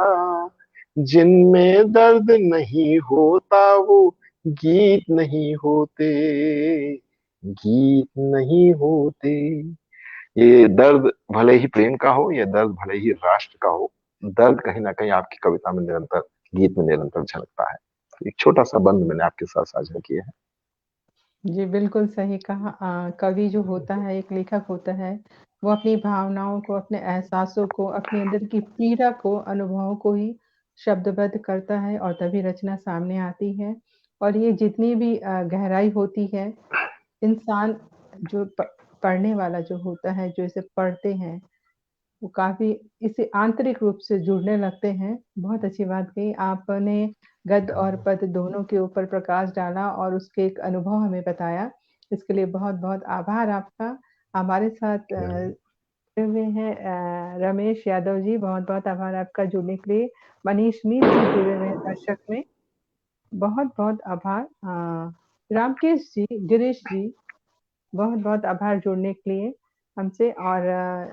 जिनमें दर्द नहीं होता वो गीत नहीं होते, गीत नहीं होते। ये दर्द भले ही प्रेम का हो, ये दर्द भले ही राष्ट्र का हो, दर्द कहीं ना कहीं आपकी कविता में निरंतर, गीत में निरंतर झलकता है। एक छोटा सा बंद मैंने आपके साथ साझा किया है। जी, बिल्कुल सही कहा। कवि जो होता है, एक लेखक होता है, वो अपनी भावनाओं को, अपने एहसासों को, अपने अंदर की पीड़ा को, अनुभवों को ही शब्दबद्ध करता है और तभी रचना सामने आती है। और ये जितनी भी गहराई होती है, इंसान जो पढ़ने वाला जो होता है, जो इसे पढ़ते हैं, वो काफ़ी इससे आंतरिक रूप से जुड़ने लगते हैं। बहुत अच्छी बात कही आपने, गद्य और पद्य दोनों के ऊपर प्रकाश डाला और उसके एक अनुभव हमें बताया। इसके लिए बहुत-बहुत आभार आपका। हमारे साथ जुड़े हुए हैं रमेश यादव जी, बहुत-बहुत आभार आपका जुड़ने के लिए। मनीष मीत जी जुड़े हुए हैं दर्शक में, बहुत-बहुत आभार। रामकेश जी, गिरीश जी, बहुत-बहुत आभार जुड़ने के लिए हमसे। और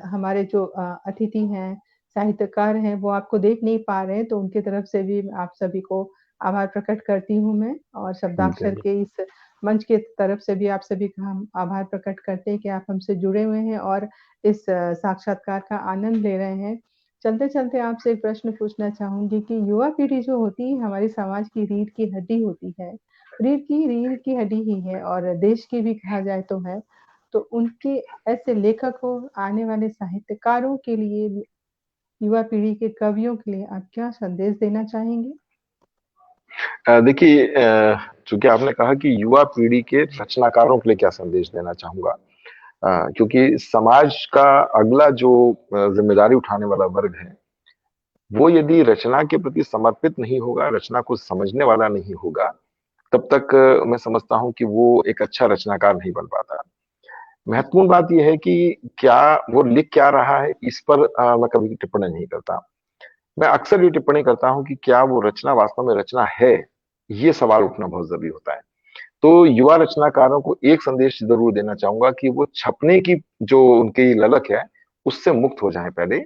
हमारे जो अतिथि हैं, साहित्यकार हैं, वो आपको देख नहीं पा रहे हैं, तो उनकी तरफ से भी आप सभी को आभार प्रकट करती हूँ मैं। और शब्दाक्षर धन्यवाद। के इस मंच की तरफ से भी आप सभी का हम आभार प्रकट करते हैं कि आप हमसे जुड़े हुए हैं और इस साक्षात्कार का आनंद ले रहे हैं। चलते-चलते आपसे एक प्रश्न पूछना चाहूँगी कि युवा पीढ़ी जो होती है, हमारे समाज की रीढ़ की हड्डी होती है। रीढ़ की हड्डी ही है और देश की भी कहा जाए तो है। तो उनके ऐसे लेखकों, आने वाले साहित्यकारों के लिए, युवा पीढ़ी के कवियों के लिए आप क्या संदेश देना चाहेंगे? देखिए, चूंकि आपने कहा कि युवा पीढ़ी के रचनाकारों के लिए क्या संदेश देना चाहूंगा, क्योंकि समाज का अगला जो जिम्मेदारी उठाने वाला वर्ग है, वो यदि रचना के प्रति समर्पित नहीं होगा, रचना को समझने वाला नहीं होगा, तब तक मैं समझता हूं कि वो एक अच्छा रचनाकार नहीं बन पाता। महत्वपूर्ण बात यह है कि क्या वो लिख क्या रहा है, इस पर मैं कभी टिप्पणी नहीं करता। मैं अक्सर ये टिप्पणी करता हूं कि क्या वो रचना वास्तव में रचना है, ये सवाल उठना बहुत जरूरी होता है। तो युवा रचनाकारों को एक संदेश जरूर देना चाहूंगा कि वो छपने की जो उनकी ललक है, उससे मुक्त हो जाएं। पहले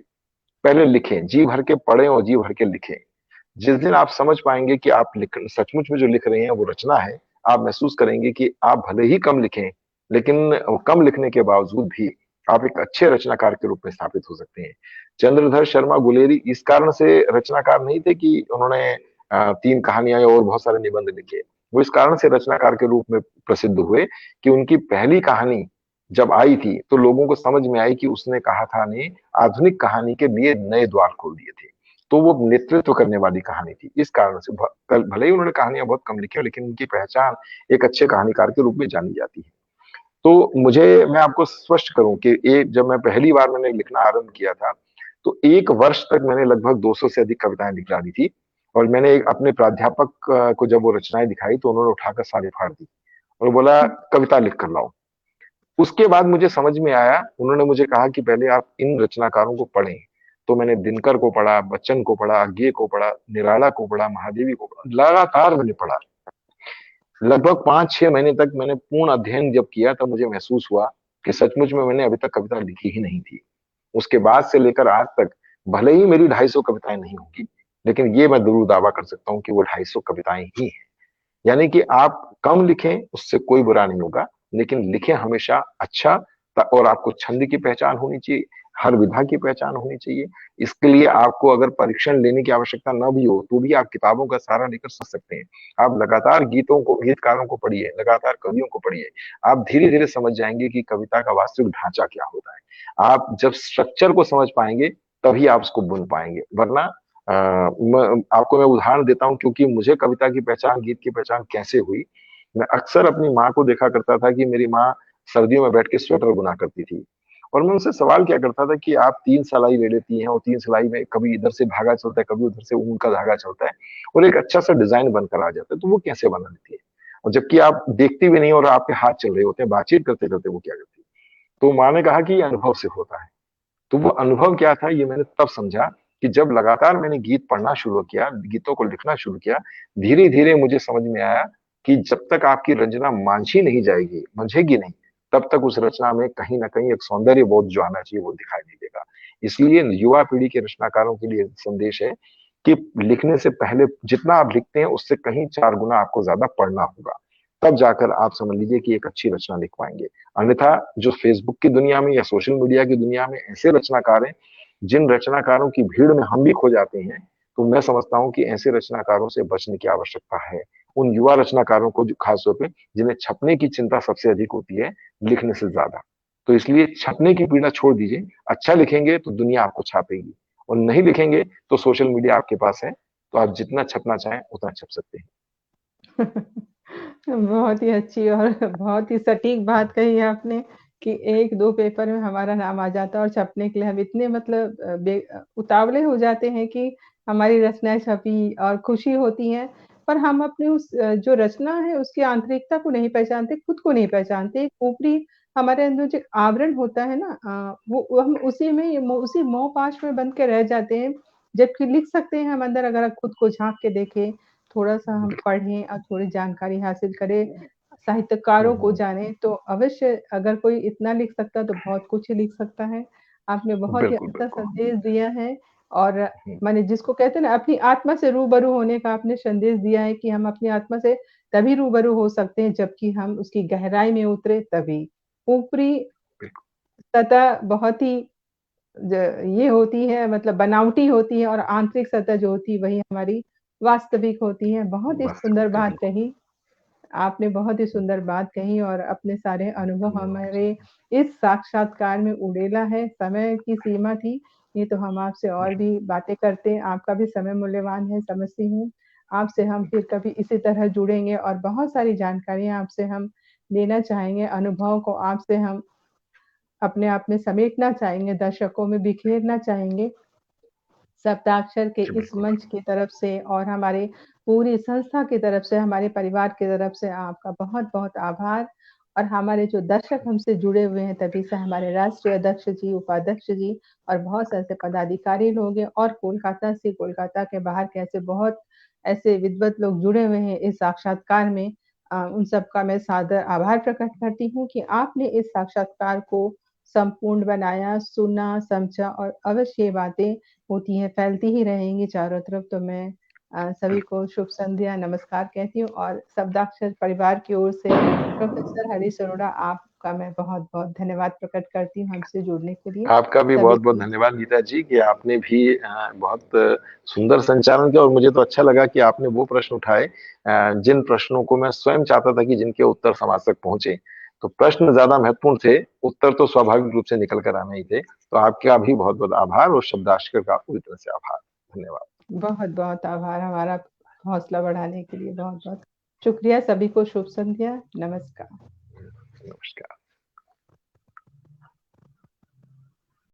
पहले लिखें, जी भर के पढ़ें और जी भर के लिखें। जिस दिन आप समझ पाएंगे कि आप लिख सचमुच में जो लिख रहे हैं वो रचना है, आप महसूस करेंगे कि आप भले ही कम लिखें, लेकिन कम लिखने के बावजूद भी आप एक अच्छे रचनाकार के रूप में स्थापित हो सकते हैं। चंद्रधर शर्मा गुलेरी इस कारण से रचनाकार नहीं थे कि उन्होंने तीन कहानियां और बहुत सारे निबंध लिखे। वो इस कारण से रचनाकार के रूप में प्रसिद्ध हुए कि उनकी पहली कहानी जब आई थी तो लोगों को समझ में आई कि उसने कहा था ने आधुनिक कहानी के लिए नए द्वार खोल दिए थे। तो वो नेतृत्व करने वाली कहानी थी। इस कारण से भले ही उन्होंने कहानियां बहुत कम लिखी, लेकिन उनकी पहचान एक अच्छे कहानीकार के रूप में जानी जाती है। तो मुझे, मैं आपको स्पष्ट करूं कि एक, जब मैं पहली बार मैंने लिखना आरंभ किया था, तो एक वर्ष तक मैंने लगभग 200 से अधिक कविताएं लिख डाली थी। और मैंने एक अपने प्राध्यापक को जब वो रचनाएं दिखाई तो उन्होंने उठाकर सारी फाड़ दी और बोला कविता लिख कर लाओ। उसके बाद मुझे समझ में आया, उन्होंने मुझे कहा कि पहले आप इन रचनाकारों को पढ़ें। तो मैंने दिनकर को पढ़ा, बच्चन को पढ़ा, गे को पढ़ा, निराला को पढ़ा, महादेवी को पढ़ा, लगातार मैंने पढ़ा। लगभग 5-6 महीने तक मैंने पूर्ण अध्ययन जब किया तब मुझे महसूस हुआ कि सचमुच में मैंने अभी तक कविता लिखी ही नहीं थी। उसके बाद से लेकर आज तक भले ही मेरी 250 कविताएं नहीं होगी, लेकिन ये मैं जरूर दावा कर सकता हूँ कि वो 250 कविताएं ही हैं। यानी कि आप कम लिखें, उससे कोई बुरा नहीं होगा, लेकिन लिखें हमेशा अच्छा। और आपको छंद की पहचान होनी चाहिए, हर विधा की पहचान होनी चाहिए। इसके लिए आपको अगर परीक्षण लेने की आवश्यकता न भी हो तो भी आप किताबों का सहारा लेकर समझ सकते हैं। आप लगातार गीतों को, गीतकारों को पढ़िए, लगातार कवियों को पढ़िए। आप धीरे धीरे समझ जाएंगे कि कविता का वास्तविक ढांचा क्या होता है। आप जब स्ट्रक्चर को समझ पाएंगे तभी आप उसको बुन पाएंगे, वरना आपको मैं उदाहरण देता हूँ, क्योंकि मुझे कविता की पहचान, गीत की पहचान कैसे हुई। मैं अक्सर अपनी माँ को देखा करता था कि मेरी माँ सर्दियों में बैठ के स्वेटर बुना करती थी, और मैं उनसे सवाल किया करता था कि आप 3 सिलाई ले लेती हैं, और 3 सिलाई में कभी इधर से धागा चलता है, कभी उधर से ऊन का धागा चलता है, और एक अच्छा सा डिजाइन बनकर आ जाता है, तो वो कैसे बना लेती है? और जबकि आप देखती भी नहीं और आपके हाथ चल रहे होते हैं, बातचीत करते करते वो क्या करती है? तो माँ ने कहा कि ये अनुभव से होता है। तो वो अनुभव क्या था, ये मैंने तब समझा कि जब लगातार मैंने गीत पढ़ना शुरू किया, गीतों को लिखना शुरू किया, धीरे धीरे मुझे समझ में आया कि जब तक आपकी रचना मांझी नहीं जाएगी, मंझेगी नहीं, तब तक उस रचना में कहीं ना कहीं एक सौंदर्य बोध जो आना चाहिए वो दिखाई नहीं देगा। इसलिए युवा पीढ़ी के रचनाकारों के लिए संदेश है कि लिखने से पहले जितना आप लिखते हैं उससे कहीं 4 गुना आपको ज्यादा पढ़ना होगा, तब जाकर आप समझ लीजिए कि एक अच्छी रचना लिख पाएंगे। अन्यथा जो फेसबुक की दुनिया में या सोशल मीडिया की दुनिया में ऐसे रचनाकार हैं, जिन रचनाकारों की भीड़ में हम भी खो जाते हैं, तो मैं समझता हूं कि ऐसे रचनाकारों से बचने की आवश्यकता है। उन युवा रचनाकारों को जो खासतौर पे जिन्हें छपने की चिंता सबसे अधिक होती है, लिखने से ज्यादा। तो इसलिए छपने की पीड़ा छोड़ दीजिए, अच्छा लिखेंगे तो दुनिया आपको छापेगी, और नहीं लिखेंगे तो सोशल मीडिया आपके पास है, तो आप जितना छपना चाहें उतना छप सकते हैं। बहुत ही अच्छी और बहुत ही सटीक बात कही है आपने कि 1-2 पेपर में हमारा नाम आ जाता है और छपने के लिए हम इतने मतलब उतावले हो जाते हैं कि हमारी रचनाएँ छपी और खुशी होती है, पर हम अपने उस जो रचना है उसकी आंतरिकता को नहीं पहचानते, खुद को नहीं पहचानते। एक ऊपरी हमारे अंदर जो आवरण होता है ना वो हम उसी में उसी मोह-पाश में बंध के रह जाते हैं, जबकि लिख सकते हैं हम अंदर अगर खुद को झाँक के देखें, थोड़ा-सा हम पढ़ें और थोड़ी जानकारी हासिल करें, साहित्यकारों को जानें, तो अवश्य अगर कोई इतना लिख सकता है तो बहुत कुछ ही लिख सकता है। आपने बहुत ही बिल्कुल अच्छा बिल्कुल। संदेश दिया है और हम्म, माने जिसको कहते हैं ना अपनी आत्मा से रूबरू होने का आपने संदेश दिया है कि हम अपनी आत्मा से तभी रूबरू हो सकते हैं जबकि हम उसकी गहराई में उतरे तभी। ऊपरी बिल्कुल। सतह बहुत ही ज ये होती है मतलब बनावटी होती है और आंतरिक सतह जो होती है वही हमारी वास्तविक होती है। बहुत ही वास्तविक सुंदर होते हैं, बात बिल्कुल। कही। आपने बहुत ही सुंदर बात कही और अपने सारे अनुभव हमारे इस साक्षात्कार में उड़ेला है। समय की सीमा थी, नहीं तो हम आपसे और भी बातें करते। आपका भी समय मूल्यवान है, समझती हूँ। आपसे हम फिर कभी इसी तरह जुड़ेंगे और बहुत सारी जानकारियाँ आपसे हम लेना चाहेंगे, अनुभव को आपसे हम अपने आप में समेटना चाहेंगे, दर्शकों में बिखेरना चाहेंगे। सप्ताक्षर के जी इस बिल्कुल। मंच की तरफ से और हमारे पूरी संस्था की तरफ से, हमारे परिवार की तरफ से आपका बहुत-बहुत आभार और हमारे जो दर्शक हमसे जुड़े हुए हैं, तभी से हमारे राष्ट्रीय अध्यक्ष जी, उपाध्यक्ष जी और बहुत से ऐसे पदाधिकारी लोग हैं और कोलकाता से, कोलकाता के बाहर के ऐसे बहुत ऐसे विद्वत लोग जुड़े हुए हैं इस साक्षात्कार में। उन सबका मैं सादर आभार प्रकट करती हूँ कि आपने इस साक्षात्कार को संपूर्ण बनाया, सुना, समझा और अवश्य ये बातें होती हैं, फैलती ही रहेंगी चारों तरफ। तो मैं सभी को शुभ संध्या, नमस्कार कहती हूँ और शब्दाक्षर परिवार की ओर से प्रोफ़ेसर हरीश अरोड़ा आपका मैं बहुत-बहुत धन्यवाद प्रकट करती हूँ हमसे जुड़ने के लिए। आपका भी सभी बहुत-बहुत को धन्यवाद गीता जी, कि आपने भी बहुत सुंदर संचालन किया, और मुझे तो अच्छा लगा कि आपने वो प्रश्न उठाए जिन प्रश्नों को मैं स्वयं चाहता था कि जिनके उत्तर समाज तक पहुंचे। तो प्रश्न ज्यादा महत्वपूर्ण थे, उत्तर तो स्वाभाविक रूप से निकल कर आने ही थे। तो आपका भी बहुत-बहुत आभार, और शब्दाश्रय का पूरी तरह से आभार। धन्यवाद। बहुत-बहुत आभार हमारा हौसला बढ़ाने के लिए बहुत-बहुत शुक्रिया। सभी को शुभ संध्या, नमस्कार। नमस्कार।